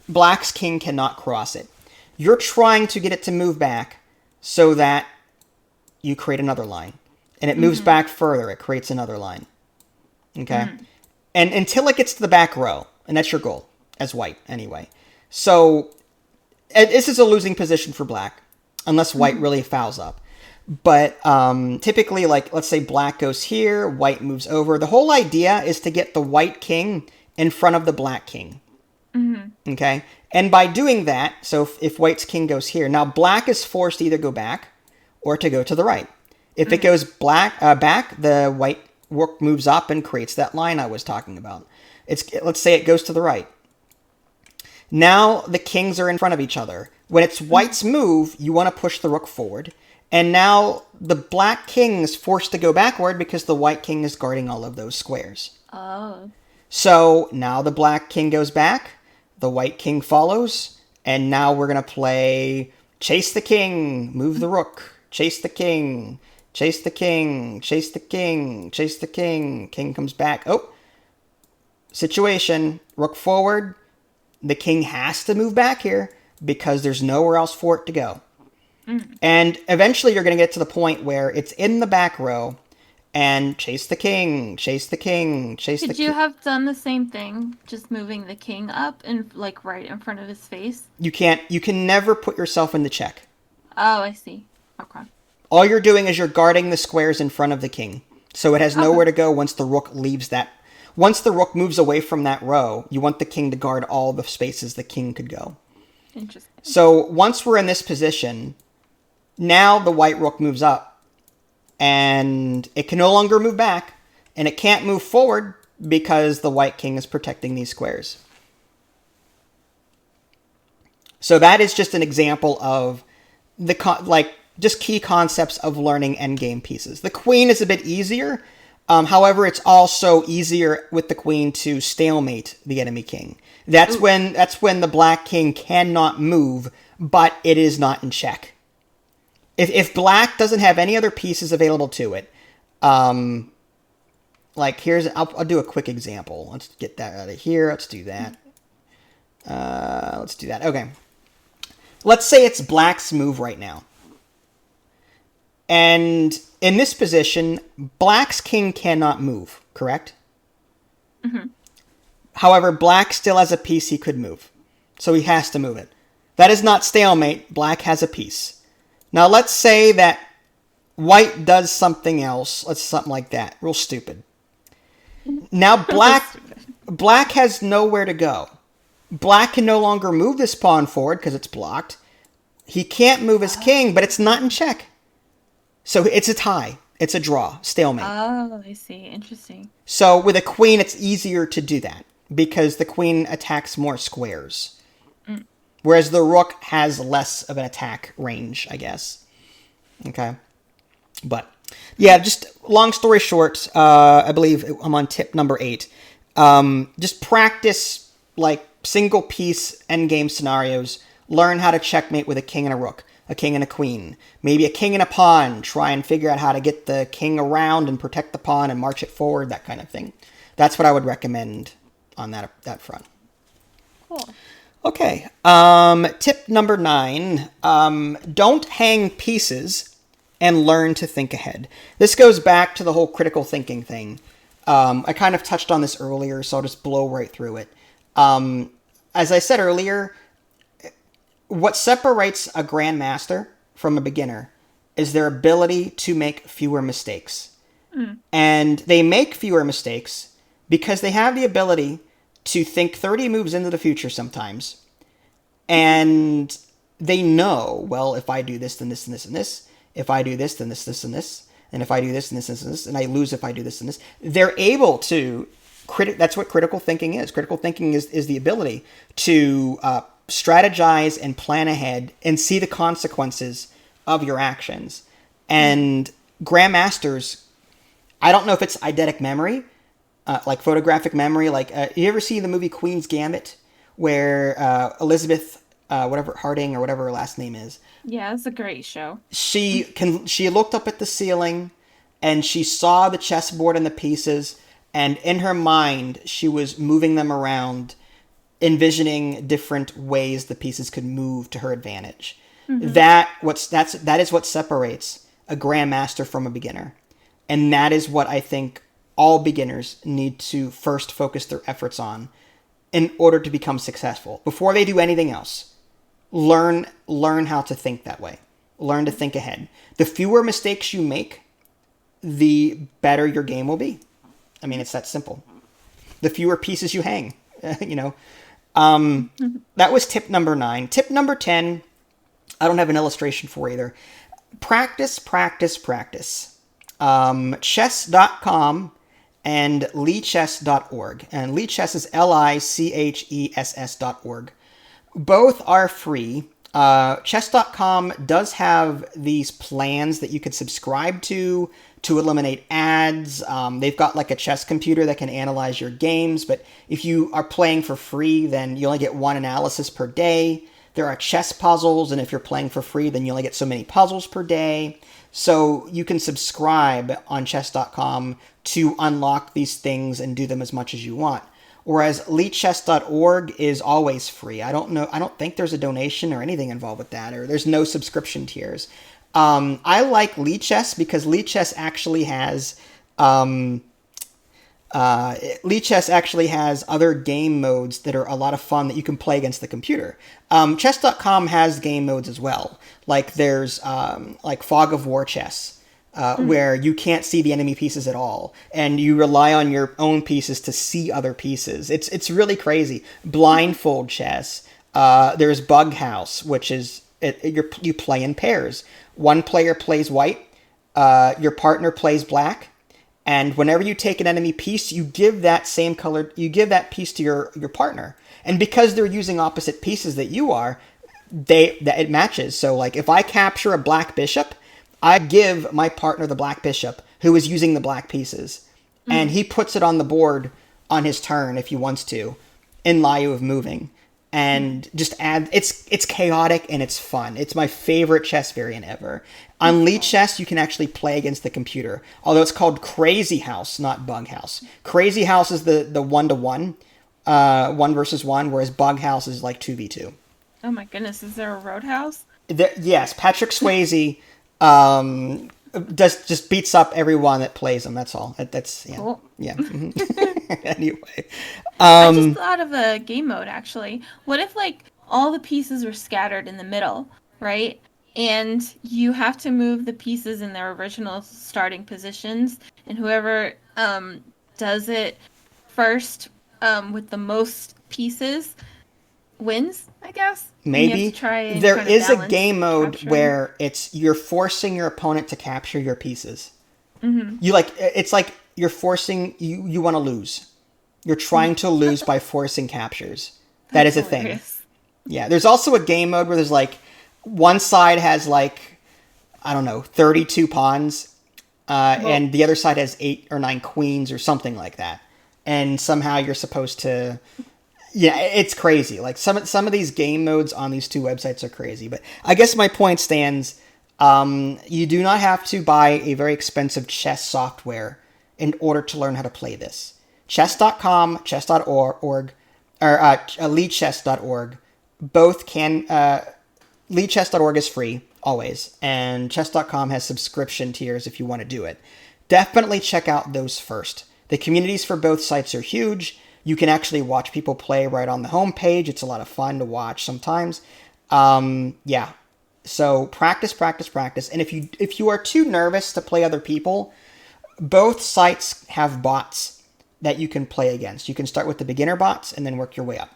black's king cannot cross it. You're trying to get it to move back so that you create another line. And it moves back further. It creates another line. Okay? and until it gets to the back row, and that's your goal as white anyway. So this is a losing position for black, unless white really fouls up. But typically, like, let's say black goes here, white moves over. The whole idea is to get the white king in front of the black king. Mm-hmm. Okay? And by doing that, so if white's king goes here, now black is forced to either go back or to go to the right. If it goes back, the white rook moves up and creates that line I was talking about. Let's say it goes to the right. Now the kings are in front of each other. When it's white's move, you want to push the rook forward. And now the black king is forced to go backward because the white king is guarding all of those squares.
Oh.
So now the black king goes back, the white king follows, and now we're going to play chase the king, move the rook, chase the king, chase the king, chase the king, chase the king, king comes back. Oh, situation, rook forward, the king has to move back here because there's nowhere else for it to go. And eventually you're going to get to the point where it's in the back row and chase the king, chase the king, chase the king.
Could you have done the same thing, just moving the king up and like right in front of his face?
You can never put yourself in the check.
Oh, I see. Okay.
All you're doing is you're guarding the squares in front of the king. So it has nowhere to go once the rook leaves that. Once the rook moves away from that row, you want the king to guard all the spaces the king could go.
Interesting.
So once we're in this position, now the white rook moves up, and it can no longer move back, and it can't move forward because the white king is protecting these squares. So that is just an example of just key concepts of learning endgame pieces. The queen is a bit easier. However, it's also easier with the queen to stalemate the enemy king. That's when the black king cannot move, but it is not in check. If black doesn't have any other pieces available to it, I'll do a quick example. Let's get that out of here. Let's do that. Okay. Let's say it's black's move right now. And in this position, black's king cannot move, correct? Mm-hmm. However, black still has a piece he could move. So he has to move it. That is not stalemate. Black has a piece. Now, let's say that white does something else. Something like that. Real stupid. Now, black has nowhere to go. Black can no longer move this pawn forward because it's blocked. He can't move his king, but it's not in check. So it's a tie. It's a draw. Stalemate.
Oh, I see. Interesting.
So with a queen, it's easier to do that because the queen attacks more squares. Whereas the rook has less of an attack range, I guess. Okay. But, yeah, just long story short, I believe I'm on tip number 8. Just practice, single piece endgame scenarios. Learn how to checkmate with a king and a rook, a king and a queen. Maybe a king and a pawn. Try and figure out how to get the king around and protect the pawn and march it forward, that kind of thing. That's what I would recommend on that front.
Cool.
Okay, tip number 9, don't hang pieces and learn to think ahead. This goes back to the whole critical thinking thing. I kind of touched on this earlier, so I'll just blow right through it. As I said earlier, what separates a grandmaster from a beginner is their ability to make fewer mistakes. And they make fewer mistakes because they have the ability to think 30 moves into the future sometimes. And they know, well, if I do this, then this, and this, and this. If I do this, then this, this, and this. And if I do this, and this, and this, and I lose if I do this and this. They're able to... That's what critical thinking is. Critical thinking is the ability to strategize and plan ahead and see the consequences of your actions. And grandmasters, I don't know if it's eidetic memory, like photographic memory. You ever see the movie Queen's Gambit, where Elizabeth, Harding or whatever her last name is?
Yeah, it's a great show.
She looked up at the ceiling, and she saw the chessboard and the pieces, and in her mind, she was moving them around, envisioning different ways the pieces could move to her advantage. Mm-hmm. That is what separates a grandmaster from a beginner. And that is what I think all beginners need to first focus their efforts on in order to become successful. Before they do anything else, learn how to think that way. Learn to think ahead. The fewer mistakes you make, the better your game will be. I mean, it's that simple. The fewer pieces you hang, you know. That was tip number 9. Tip number 10, I don't have an illustration for either. Practice, practice, practice. Chess.com and lichess.org. And lichess is lichess.org. Both are free. Chess.com does have these plans that you could subscribe to eliminate ads. They've got like a chess computer that can analyze your games, but if you are playing for free, then you only get one analysis per day. There are chess puzzles, and if you're playing for free, then you only get so many puzzles per day. So you can subscribe on chess.com to unlock these things and do them as much as you want. Whereas lichess.org is always free. I don't think there's a donation or anything involved with that, or there's no subscription tiers. I like Lichess because Lichess actually has other game modes that are a lot of fun that you can play against the computer. Chess.com has game modes as well. Like there's like Fog of War chess, where you can't see the enemy pieces at all, and you rely on your own pieces to see other pieces. It's really crazy. Blindfold chess. There's Bug House, which is you play in pairs. One player plays white, your partner plays black, and whenever you take an enemy piece, you give that piece to your partner. And because they're using opposite pieces that you are, it matches. So like if I capture a black bishop, I give my partner the black bishop who is using the black pieces, and he puts it on the board on his turn if he wants to, in lieu of moving. And just it's chaotic and it's fun. It's my favorite chess variant ever. On Lichess, you can actually play against the computer. Although it's called Crazy House, not Bug House. Crazy House is the 1-to-1, 1 versus 1, whereas Bug House is like 2v2.
Oh my goodness, is there a Roadhouse?
Yes, Patrick Swayze just beats up everyone that plays him. That's all. That's yeah.
Cool.
Yeah. Anyway,
I just thought of a game mode actually. What if like all the pieces were scattered in the middle, right? And you have to move the pieces in their original starting positions, and whoever does it first with the most pieces wins, I guess.
Maybe there is a game mode capturing. Where you're forcing your opponent to capture your pieces. Mm-hmm. It's like you're forcing you want to lose. You're trying to lose by forcing captures. That is a thing. Yeah, there's also a game mode where there's like one side has like I don't know 32 pawns, and the other side has 8 or 9 queens or something like that, and somehow you're supposed to. Yeah, it's crazy. Like some of these game modes on these two websites are crazy. But I guess my point stands. You do not have to buy a very expensive chess software in order to learn how to play this. Chess.com, chess.org, or lichess.org, both can. Lichess.org is free always, and chess.com has subscription tiers if you want to do it. Definitely check out those first. The communities for both sites are huge. You can actually watch people play right on the homepage. It's a lot of fun to watch sometimes. Yeah. So practice, practice, practice. And if you are too nervous to play other people, both sites have bots that you can play against. You can start with the beginner bots and then work your way up.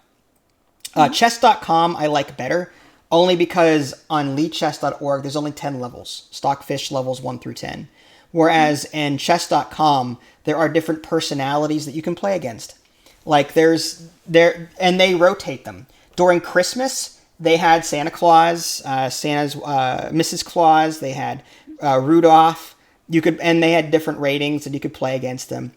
Chess.com I like better, only because on lichess.org there's only 10 levels. Stockfish levels 1 through 10. Whereas in chess.com there are different personalities that you can play against. Like and they rotate them. During Christmas, they had Santa Claus, Mrs. Claus. They had Rudolph. And they had different ratings, and you could play against them.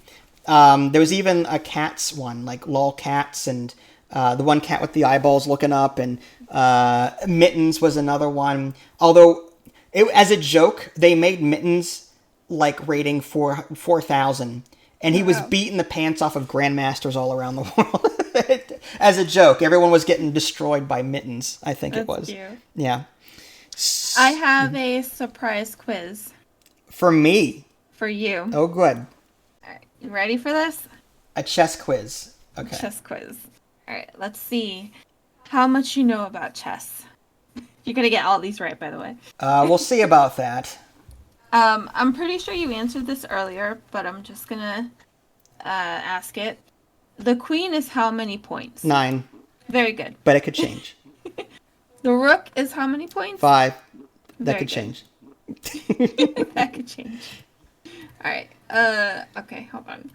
There was even a cats one, like lol cats, and the one cat with the eyeballs looking up, and Mittens was another one. Although, as a joke, they made Mittens like rating 4,000. And he was beating the pants off of grandmasters all around the world. As a joke, everyone was getting destroyed by Mittens, I think it was. Cute. Yeah.
I have a surprise quiz.
For me?
For you.
Oh, good.
You ready for this?
A chess quiz. Okay.
Chess quiz. All right, let's see how much you know about chess. You're gonna get all these right, by the way.
We'll see about that.
I'm pretty sure you answered this earlier, but I'm just gonna ask it. The queen is how many points?
9.
Very good.
But it could change.
The rook is how many points?
5. That
Very
could
good.
change.
That could change. All right. Okay, hold on.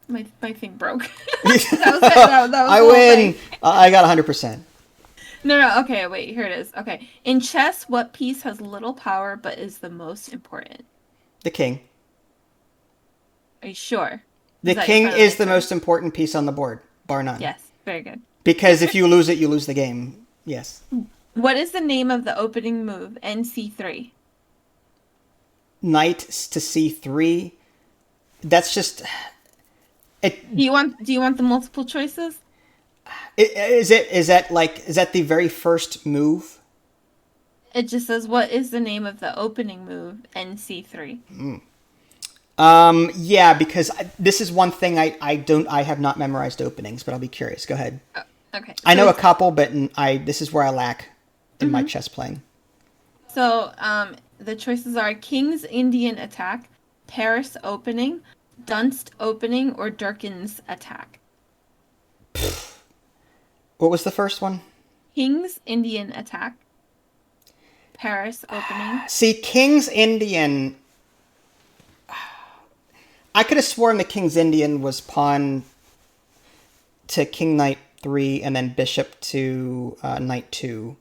My thing broke. that was
I win. I got 100%.
No. Okay, wait. Here it is. Okay. In chess, what piece has little power but is the most important?
The king.
Are you sure?
The king is the most important piece on the board, bar none.
Yes. Very good.
Because if you lose it, you lose the game. Yes.
What is the name of the opening move? NC3.
Knight to c3. That's just it.
Do you want the multiple choices?
Is that the very first move?
It just says what is the name of the opening move? NC3.
Yeah, because this is one thing I have not memorized openings, but I'll be curious. Go ahead.
Oh, okay.
I know a couple, but this is where I lack in my chess playing.
So, the choices are King's Indian attack, Paris opening, Dunst opening, or Durkin's attack.
What was the first one?
King's Indian attack, Paris opening.
See, King's Indian. I could have sworn the King's Indian was pawn to King Knight 3 and then Bishop to Knight 2.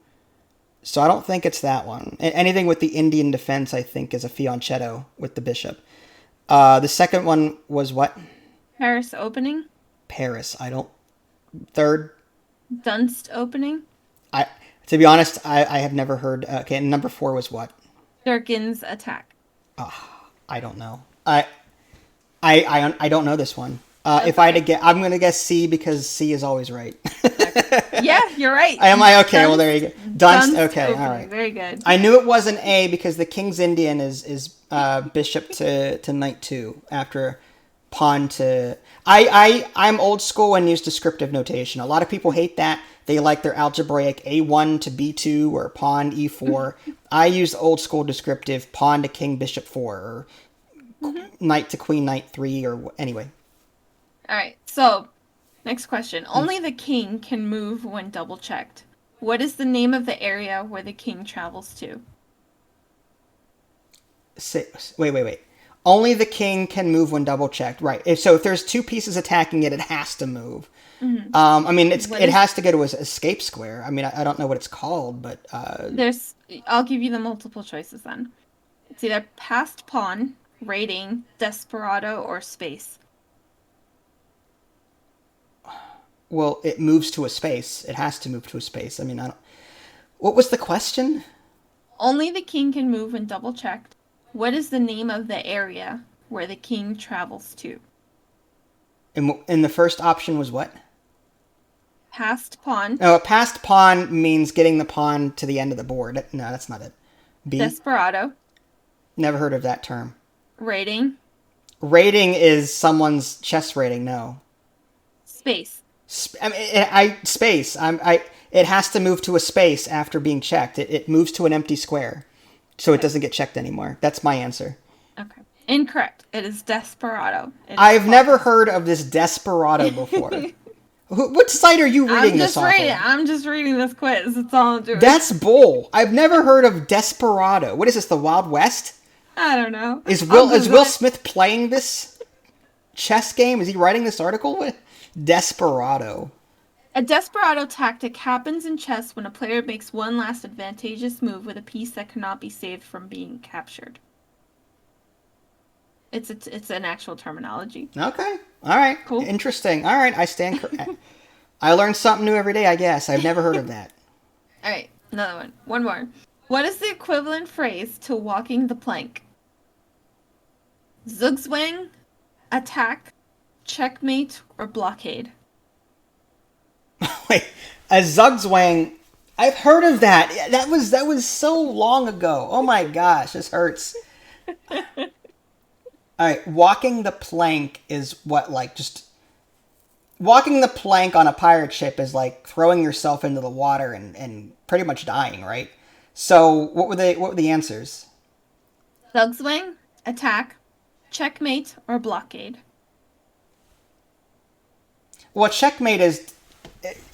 So I don't think it's that one. Anything with the Indian defense, I think, is a fianchetto with the Bishop. The second one was what?
Paris opening.
Paris. Third?
Dunst opening.
To be honest, I have never heard. Okay, and number 4 was what?
Durkin's attack.
I don't know. I don't know this one. Okay. If I had to guess, I'm going to guess C because C is always right.
Yeah, you're right.
Am I okay? Well, there you go. Dunst. Okay,
opening.
all right.
Very good.
I knew it wasn't A because the King's Indian is Bishop to Knight 2 after pawn to. I'm old school and use descriptive notation. A lot of people hate that. They like their algebraic A1 to B2 or pawn E4. I use old school descriptive pawn to King Bishop 4 or Knight to Queen Knight 3 or anyway.
All right. So, next question. Only the king can move when double checked. What is the name of the area where the king travels to?
Wait. Only the king can move when double checked. Right. If there's two pieces attacking it, it has to move. Mm-hmm. I mean, it has to go to an escape square. I mean, I don't know what it's called, but
I'll give you the multiple choices then. It's either passed pawn, raiding, desperado, or space.
Well, it moves to a space. It has to move to a space. I mean, what was the question?
Only the king can move when double checked. What is the name of the area where the king travels to?
And the first option was what?
Passed pawn.
No, a passed pawn means getting the pawn to the end of the board. No, that's not it. B?
Desperado.
Never heard of that term.
Raiding.
Raiding is someone's chess rating. No.
Space.
Space. It has to move to a space after being checked. It moves to an empty square, so it doesn't get checked anymore. That's my answer.
Okay. Incorrect. It is Desperado.
I've never heard of this Desperado before. What site are you reading this off of?
I'm just reading this quiz. That's all I'm doing.
That's bull. I've never heard of Desperado. What is this, the Wild West?
I don't know.
Is Will Smith playing this chess game? Is he writing this article? Desperado.
A desperado tactic happens in chess when a player makes one last advantageous move with a piece that cannot be saved from being captured. It's an actual terminology.
Okay. All right. Cool. Interesting. All right. I stand correct. I learn something new every day, I guess. I've never heard of that.
All right. Another one. One more. What is the equivalent phrase to walking the plank? Zugzwang, attack, checkmate, or blockade?
Wait, a zugzwang. I've heard of that. That was so long ago. Oh my gosh, this hurts. All right, walking the plank is what, like, just walking the plank on a pirate ship is like throwing yourself into the water and pretty much dying, right? So what were the answers?
Zugswing, attack, checkmate, or blockade.
Well, checkmate is,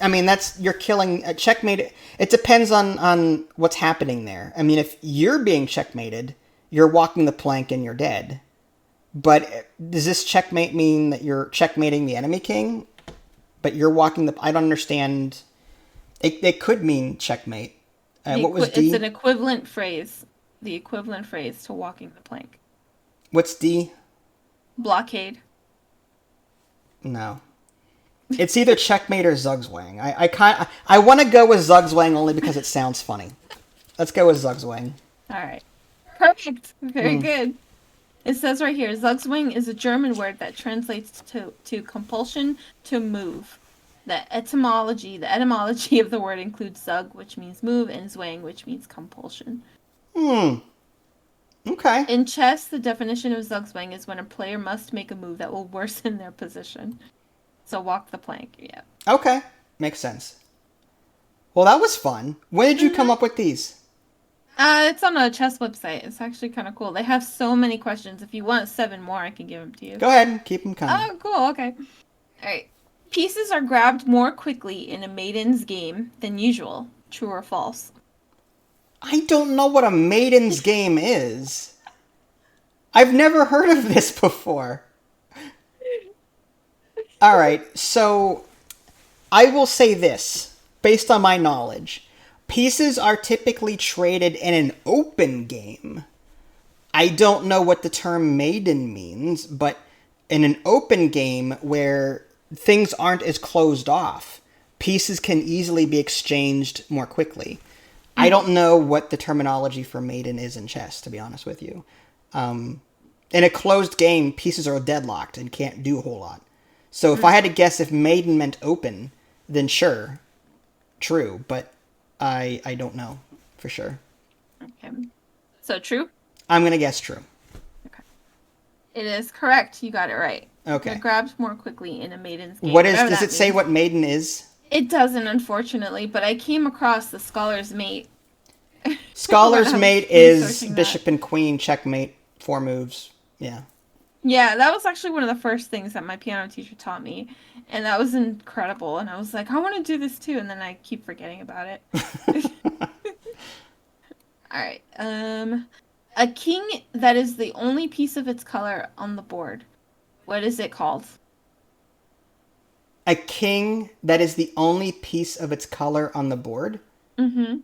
I mean, that's, you're killing a checkmate. It depends on what's happening there. I mean, if you're being checkmated, you're walking the plank and you're dead. But does this checkmate mean that you're checkmating the enemy king? But you're walking the... I don't understand. It could mean checkmate. What was D?
It's an equivalent phrase. The equivalent phrase to walking the plank.
What's D?
Blockade.
No. It's either checkmate or Zugzwang. I want to go with Zugzwang only because it sounds funny. Let's go with Zugzwang.
All right. Perfect. Very good. It says right here, Zugzwang is a German word that translates to compulsion to move. The etymology of the word includes Zug, which means move, and Zwang, which means compulsion.
Okay.
In chess, the definition of Zugzwang is when a player must make a move that will worsen their position. So walk the plank, yeah.
Okay. Makes sense. Well, that was fun. When did you come up with these?
It's on a chess website. It's actually kind of cool. They have so many questions. If you want 7 more, I can give them to you.
Go ahead. Keep them coming.
Oh, cool. Okay. All right. Pieces are grabbed more quickly in a maiden's game than usual. True or false?
I don't know what a maiden's game is. I've never heard of this before. All right. So I will say this, based on my knowledge. Pieces are typically traded in an open game. I don't know what the term maiden means, but in an open game where things aren't as closed off, pieces can easily be exchanged more quickly. I don't know what the terminology for maiden is in chess, to be honest with you. In a closed game, pieces are deadlocked and can't do a whole lot. So if I had to guess if maiden meant open, then sure, true, but I don't know for sure.
Okay. So true?
I'm going to guess true.
Okay. It is correct. You got it right.
Okay.
They're grabbed more quickly in a maiden's game.
Does it say what maiden is?
It doesn't, unfortunately, but I came across the Scholar's Mate.
Scholar's Mate is bishop and queen, checkmate, 4 moves. Yeah.
Yeah, that was actually one of the first things that my piano teacher taught me. And that was incredible. And I was like, I want to do this too. And then I keep forgetting about it. All right. A king that is the only piece of its color on the board. What is it called?
A king that is the only piece of its color on the board?
Mm-hmm.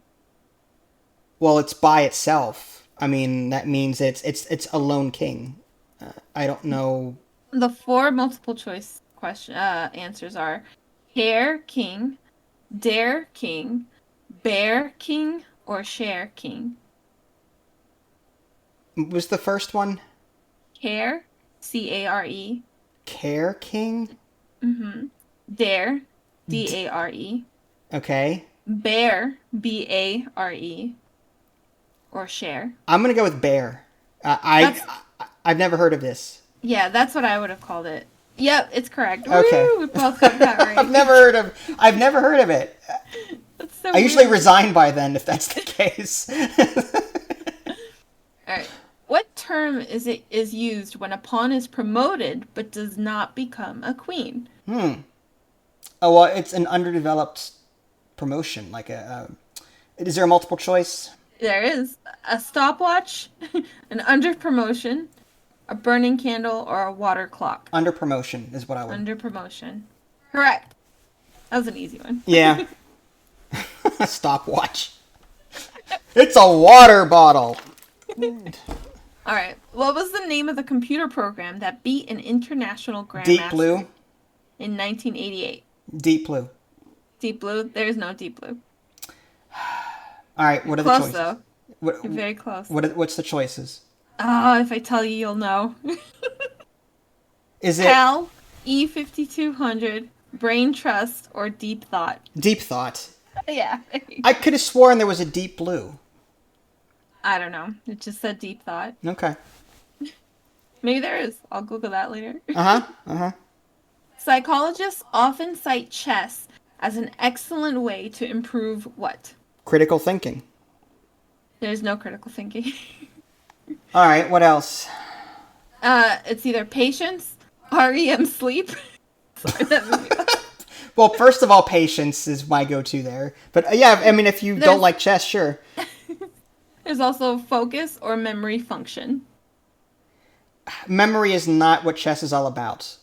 Well, it's by itself. I mean, that means it's a lone king. I don't know.
The 4 multiple choice answers are Hare King, Dare King, Bear King, or Share King.
Was the first one?
Care, C-A-R-E.
Care King?
Mm-hmm. Dare, D-A-R-E.
Okay.
Bear, B-A-R-E. Or Share.
I'm going to go with Bear. I've never heard of this.
Yeah, that's what I would have called it. Yep, it's correct.
Okay.
Woo, we both got that right.
I've never heard of it.
That's so
I usually
weird.
resign by then if that's the case.
All right. What term is used when a pawn is promoted but does not become a queen?
Oh, well, it's an underdeveloped promotion. Like is there a multiple choice?
There is a stopwatch, an under promotion, a burning candle, or a water clock.
Under promotion is what I would.
Under promotion. Correct. That was an easy one.
Yeah. Stopwatch. It's a water bottle.
All right. What was the name of the computer program that beat an international grandmaster?
Deep Blue.
In 1988.
Deep Blue.
Deep Blue? There's no Deep Blue.
All right. What are the
close,
choices?
Though.
What,
You're very close.
What's the choices?
Oh, if I tell you, you'll know.
Is it
PAL, E5200, Brain Trust, or Deep Thought?
Deep Thought?
Yeah.
I could have sworn there was a Deep Blue.
I don't know. It just said Deep Thought.
Okay.
Maybe there is. I'll Google that later.
Uh-huh. Uh-huh.
Psychologists often cite chess as an excellent way to improve what?
Critical thinking.
There's no critical thinking.
All right, what else?
It's either patience, REM sleep. Sorry, that made me laugh.
Well, first of all, patience is my go-to there. But yeah, I mean, if you don't like chess, sure.
There's also focus or memory function.
Memory is not what chess is all about.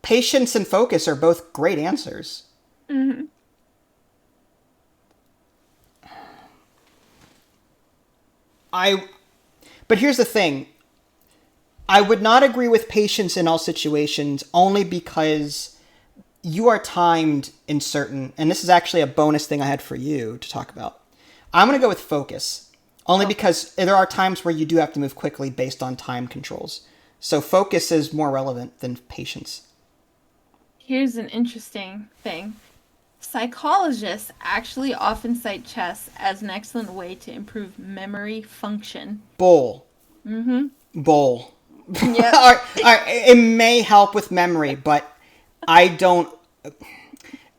Patience and focus are both great answers.
Mm-hmm.
But here's the thing. I would not agree with patience in all situations only because you are timed in certain, and this is actually a bonus thing I had for you to talk about. I'm going to go with focus, only because there are times where you do have to move quickly based on time controls. So focus is more relevant than patience.
Here's an interesting thing. Psychologists actually often cite chess as an excellent way to improve memory function.
Bull.
Mm-hmm.
Bull.
Yep.
All right, it may help with memory, but I don't. All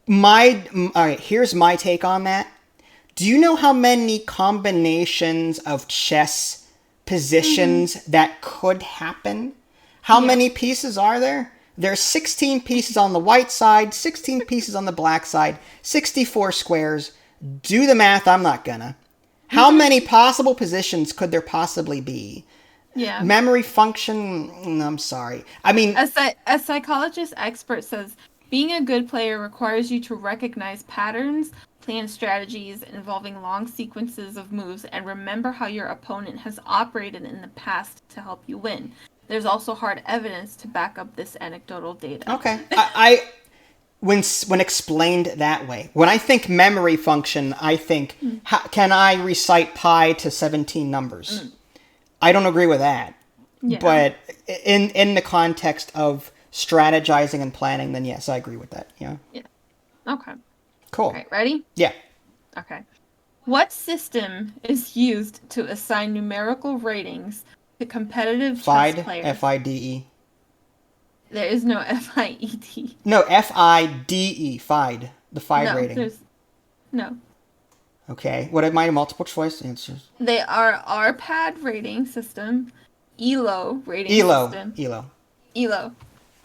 right, here's my take on that. Do you know how many combinations of chess positions that could happen? How many pieces are there? There's 16 pieces on the white side, 16 pieces on the black side, 64 squares. Do the math, I'm not gonna. How many possible positions could there possibly be?
Yeah.
Memory function, I'm sorry. I mean,
a psychologist expert says being a good player requires you to recognize patterns, plan strategies involving long sequences of moves, and remember how your opponent has operated in the past to help you win. There's also hard evidence to back up this anecdotal data.
Okay. When explained that way, when I think memory function, I think, can I recite pi to 17 numbers? I don't agree with that. Yeah. But in the context of strategizing and planning, then yes, I agree with that. Yeah.
Yeah. Okay.
Cool. All
right, ready?
Yeah.
Okay. What system is used to assign numerical ratings to competitive chess players?
F-I-D-E.
There is no F-I-E-D.
No, F-I-D-E. FIDE. The FIDE rating.
No.
Okay. What are my multiple choice answers?
They are RPAD rating system, ELO rating system. ELO.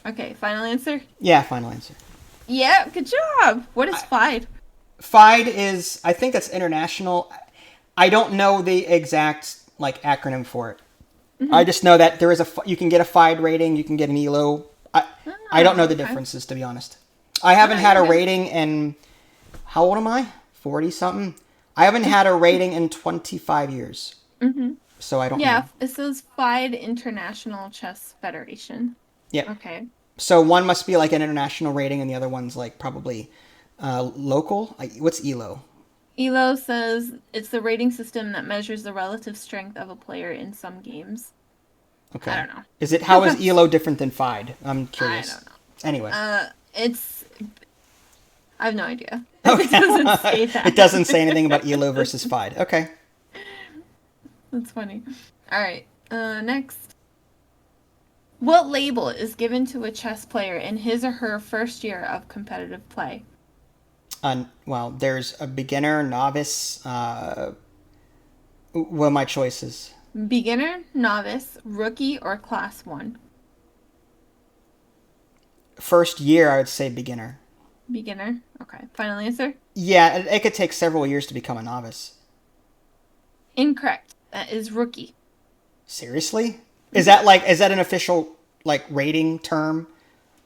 Okay, final answer?
Yeah, final answer.
Yeah, good job. What is FIDE?
FIDE is, I think that's international. I don't know the exact acronym for it. Mm-hmm. I just know that there is you can get a FIDE rating, you can get an ELO. I don't know the differences, to be honest. I haven't had a rating in, how old am I? 40-something? I haven't had a rating in 25 years. Mm-hmm. So I don't know.
Yeah, it says FIDE International Chess Federation.
Yeah.
Okay.
So one must be an international rating and the other one's probably local. What's ELO?
ELO says it's the rating system that measures the relative strength of a player in some games.
Okay.
I don't know.
How is ELO different than FIDE? I'm curious.
I don't know.
Anyway.
I have no idea.
Okay.
It doesn't say that.
It doesn't say anything about ELO versus FIDE. Okay.
That's funny. All right. Next. What label is given to a chess player in his or her first year of competitive play?
Well, there's a beginner, novice. What are my choices?
Beginner, novice, rookie, or class 1?
First year, I would say beginner.
Beginner? Okay. Final answer?
Yeah, it could take several years to become a novice.
Incorrect. That is rookie.
Seriously? Is that an official rating term?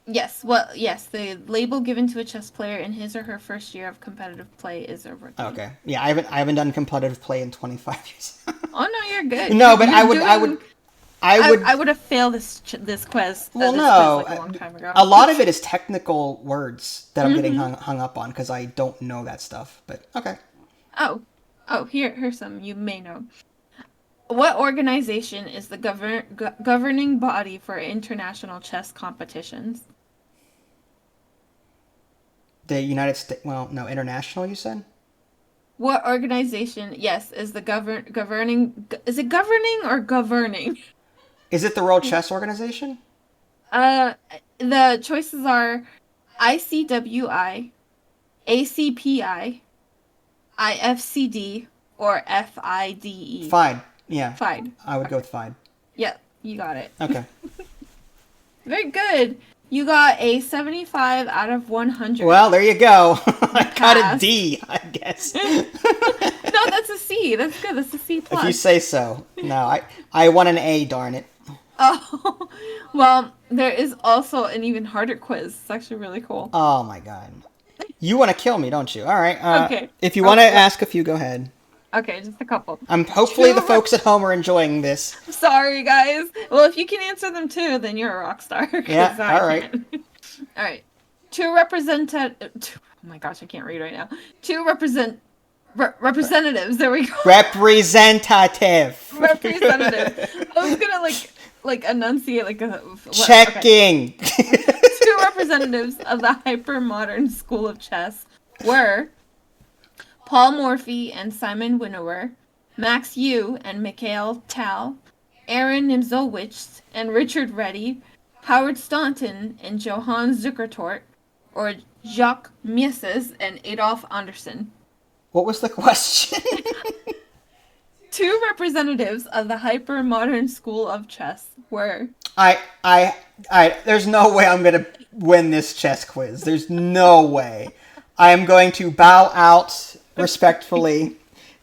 Yes. Well, yes. The label given to a chess player in his or her first year of competitive play is a rookie.
Okay. Yeah, I haven't done competitive play in 25 years.
Oh no, you're good.
No, but I
would have failed this quiz.
Well,
no, quiz a long time ago.
A lot of it is technical words that I'm getting hung up on because I don't know that stuff. But okay.
Oh, here's some you may know. What organization is the governing body for international chess competitions?
The United States. Well, no, international. You said.
What organization? Yes, is the governing? Is it governing or governing?
Is it the World Chess Organization?
The choices are ICWI, ACPI, IFCD, or FIDE.
FIDE. Yeah.
FIDE.
I would go with FIDE.
Yep, you got it.
Okay.
Very good. You got a 75 out of 100.
Well, there you go. I got a D, I guess.
No, that's a C. That's good. That's a C plus.
If you say so. No, I want an A, darn it.
Oh, well, there is also an even harder quiz. It's actually really cool.
Oh my god. You want to kill me, don't you? All right.
Okay.
If you want to ask a few, go ahead.
Okay, just a couple.
Hopefully the folks at home are enjoying this.
Sorry, guys. Well, if you can answer them too, then you're a rock star.
Yeah, all right.
All right. Oh my gosh, I can't read right now. Representatives. There we go.
Representative.
Representative. I was gonna like enunciate like a
checking.
Okay. 2 representatives of the hyper-modern school of chess were Paul Morphy and Simon Winnower, Max Yu and Mikhail Tal, Aaron Nimzowitsch and Richard Reddy, Howard Staunton and Johann Zukertort, or Jacques Mises and Adolf Andersen.
What was the question?
2 representatives of the hyper-modern school of chess were...
There's no way I'm going to win this chess quiz. There's no way. I am going to bow out respectfully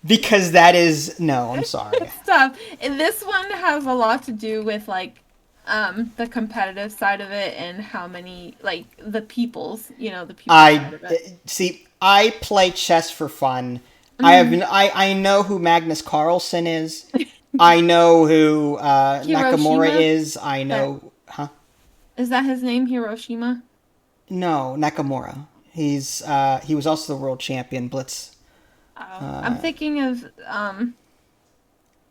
because that is... No, I'm sorry.
It's tough. And this one has a lot to do with, like, the competitive side of it and how many, like, the people's side of it.
See, I play chess for fun. I know who Magnus Carlsen is. I know who Nakamura is. I know... Huh?
Is that his name, Hiroshima?
No, Nakamura. He was also the world champion, Blitz.
I'm thinking of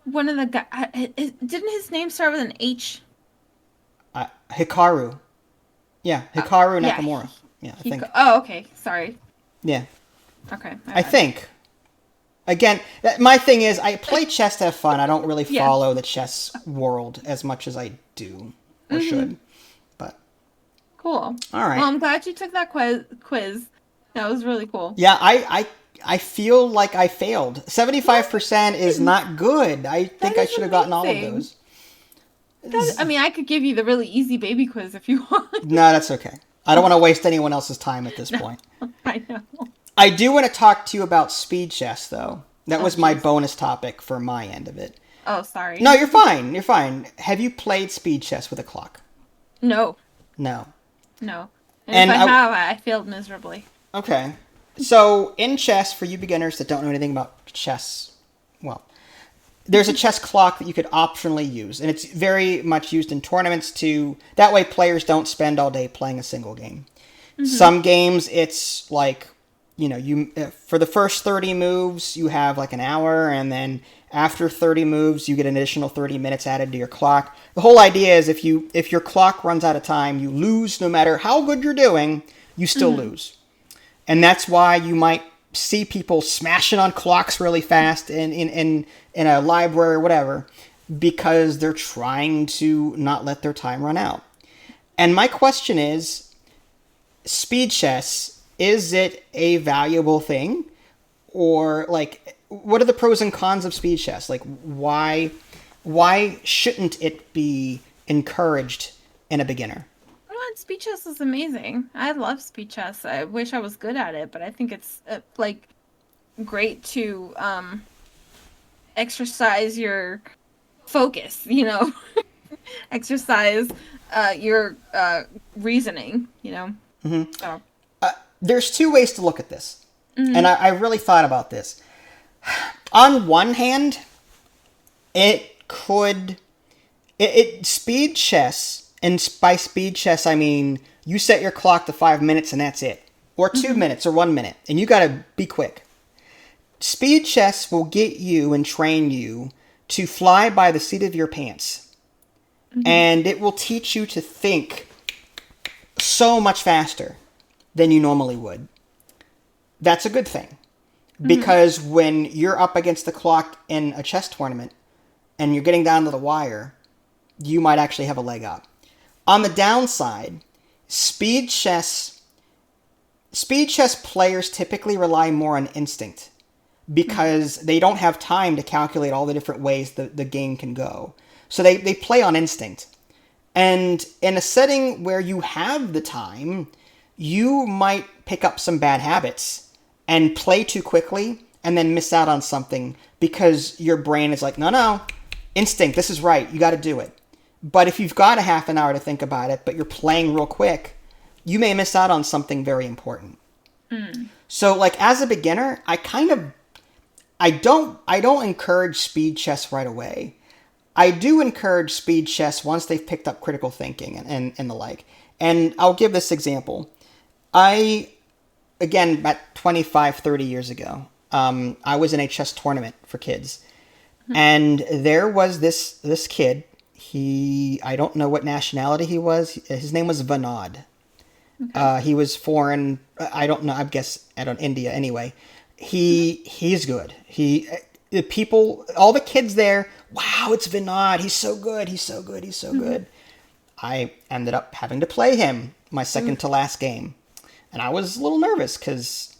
one of the guys. Didn't his name start with an H?
Hikaru. Yeah, Hikaru Nakamura. Yeah, I think.
Oh, okay. Sorry.
Yeah.
Okay.
I think. Again, my thing is, I play chess to have fun. I don't really follow the chess world as much as I do or should. But
cool.
All right.
Well, I'm glad you took that quiz. That was really cool.
Yeah, I feel like I failed. 75% is not good. I think I should have gotten all of those.
I mean, I could give you the really easy baby quiz if you want.
No, that's okay. I don't want to waste anyone else's time at this point.
I know.
I do want to talk to you about speed chess, though. That was my bonus topic for my end of it.
Oh, sorry.
No, you're fine. You're fine. Have you played speed chess with a clock?
No.
No.
And if I have, I failed miserably.
Okay. So, in chess, for you beginners that don't know anything about chess, well, there's a chess clock that you could optionally use, and it's very much used in tournaments that way players don't spend all day playing a single game. Mm-hmm. Some games, it's like, for the first 30 moves, you have like an hour, and then after 30 moves, you get an additional 30 minutes added to your clock. The whole idea is if your clock runs out of time, you lose no matter how good you're doing, you still lose. And that's why you might see people smashing on clocks really fast in a library or whatever, because they're trying to not let their time run out. And my question is, speed chess, is it a valuable thing? Or, like, what are the pros and cons of speed chess? Like, why shouldn't it be encouraged in a beginner?
Speed chess is amazing. I love speed chess. I wish I was good at it, but I think it's great to exercise your focus, exercise your reasoning,
Mm-hmm.
So.
There's 2 ways to look at this, and I really thought about this. On one hand, speed chess. And by speed chess, I mean, you set your clock to 5 minutes and that's it. Or 2 minutes or 1 minute. And you gotta be quick. Speed chess will get you and train you to fly by the seat of your pants. And it will teach you to think so much faster than you normally would. That's a good thing. Because when you're up against the clock in a chess tournament and you're getting down to the wire, you might actually have a leg up. On the downside, speed chess players typically rely more on instinct because they don't have time to calculate all the different ways the game can go. So they play on instinct. And in a setting where you have the time, you might pick up some bad habits and play too quickly and then miss out on something because your brain is like, no, instinct, this is right, you got to do it. But if you've got a half an hour to think about it, but you're playing real quick, you may miss out on something very important. So, like, as a beginner, I don't encourage speed chess right away. I do encourage speed chess once they've picked up critical thinking and the like. And I'll give this example. Again, about 25, 30 years ago, I was in a chess tournament for kids. And there was this kid. I don't know what nationality he was. His name was Vinod. Okay. He was foreign. I don't know. I guess India anyway. He's good. All the kids there, wow, it's Vinod. He's so good. He's so good. He's so good. I ended up having to play him my second to last game. And I was a little nervous because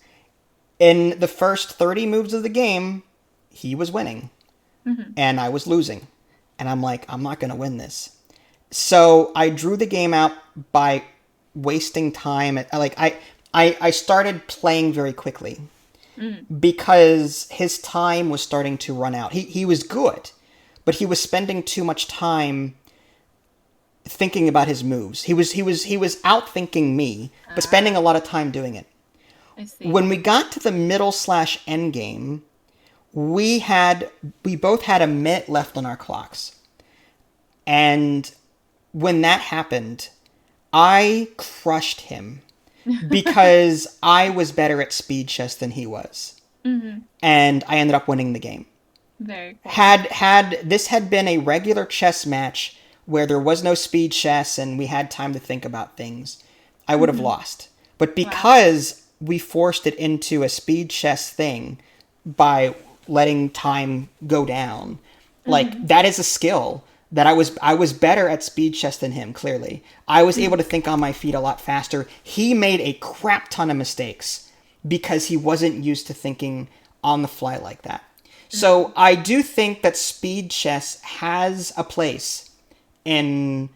in the first 30 moves of the game, he was winning. And I was losing. And I'm like, I'm not going to win this. So I drew the game out by wasting time. I started playing very quickly. Because his time was starting to run out. He was good, but he was spending too much time thinking about his moves. He was outthinking me, but spending a lot of time doing it.
I see.
When we got to the middle/end game, we both had a minute left on our clocks. And when that happened, I crushed him. Because I was better at speed chess than he was. And I ended up winning the game.
Very cool.
Had this had been a regular chess match where there was no speed chess and we had time to think about things, I would have lost. But because we forced it into a speed chess thing by letting time go down, like, that is a skill that I was better at speed chess than him, clearly. I was able to think on my feet a lot faster. He made a crap ton of mistakes because he wasn't used to thinking on the fly like that. So I do think that speed chess has a place in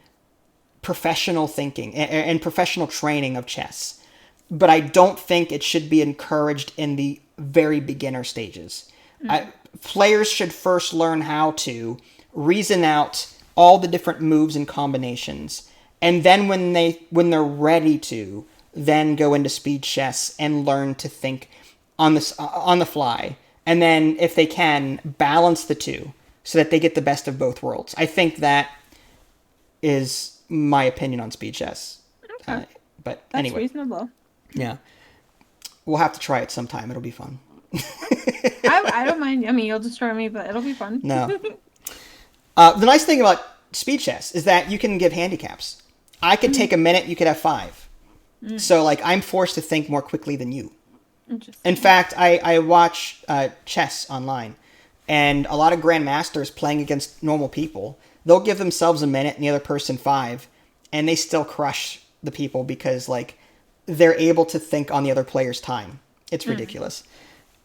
professional thinking and professional training of chess. But I don't think it should be encouraged in the very beginner stages. Players should first learn how to reason out all the different moves and combinations, and then when they're ready to, then go into speed chess and learn to think on the fly, and then if they can, balance the two so that they get the best of both worlds. I think that is my opinion on speed chess.
Okay.
But
That's
anyway,
reasonable.
Yeah, we'll have to try it sometime. It'll be fun.
I don't mind. I mean, you'll destroy me, but it'll be fun.
No. The nice thing about speed chess is that you can give handicaps. I could take a minute, you could have 5. So, like, I'm forced to think more quickly than you.
Interesting.
In fact, I watch chess online, and a lot of grandmasters playing against normal people, they'll give themselves a minute and the other person 5, and they still crush the people because, like, they're able to think on the other player's time. It's ridiculous.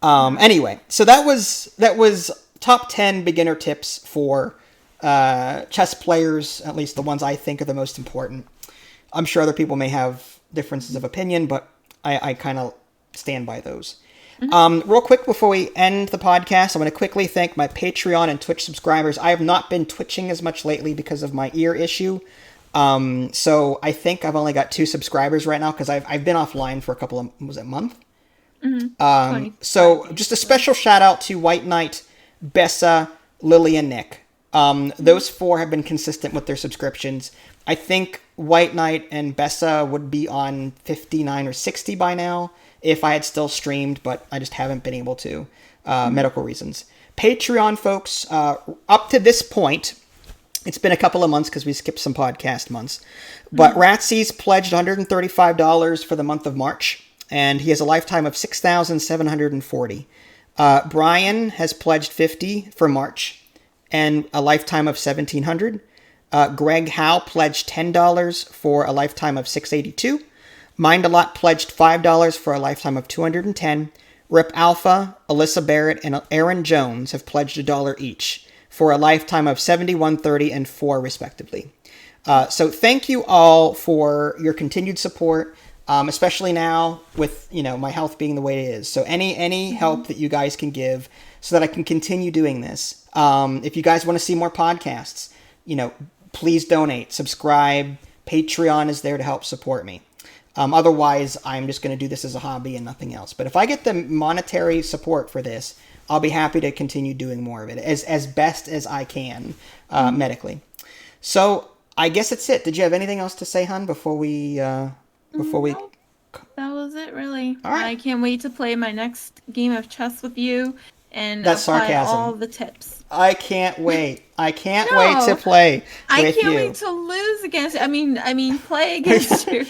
Anyway, so that was top 10 beginner tips for chess players, at least the ones I think are the most important. I'm sure other people may have differences of opinion, but I kind of stand by those. Real quick before we end the podcast, I want to quickly thank my Patreon and Twitch subscribers. I have not been twitching as much lately because of my ear issue. So I think I've only got 2 subscribers right now because I've been offline for a couple of, was it a month? So just a special shout out to White Knight, Bessa, Lily, and Nick. Those 4 have been consistent with their subscriptions. I think White Knight and Bessa would be on 59 or 60 by now if I had still streamed, but I just haven't been able to, medical reasons. Patreon folks, up to this point, it's been a couple of months because we skipped some podcast months, but Ratsy's pledged $135 for the month of March, and he has a lifetime of 6,740. Brian has pledged $50 for March, and a lifetime of 1,700. Greg Howe pledged $10 for a lifetime of $682. Mind a Lot pledged $5 for a lifetime of $210. Rip Alpha, Alyssa Barrett, and Aaron Jones have pledged $1 each for a lifetime of $71.30 and $4 respectively. So thank you all for your continued support, especially now with my health being the way it is. So any help that you guys can give so that I can continue doing this. If you guys want to see more podcasts, please donate, subscribe. Patreon is there to help support me. Otherwise, I'm just going to do this as a hobby and nothing else. But if I get the monetary support for this, I'll be happy to continue doing more of it as best as I can medically. So I guess that's it. Did you have anything else to say, hun, before we?
Nope. That was it, really.
All right.
I can't wait to play my next game of chess with you and
That's
apply
sarcasm.
all the tips.
I can't wait. I can't wait to play with you.
I can't wait to lose against. I mean, play against you.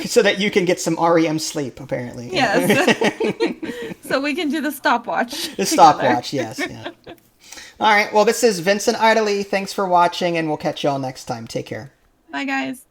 So that you can get some REM sleep, apparently.
Yes. So we can do the stopwatch.
The stopwatch, yes. Yeah. All right. Well, this is Vincent Idley. Thanks for watching, and we'll catch you all next time. Take care.
Bye, guys.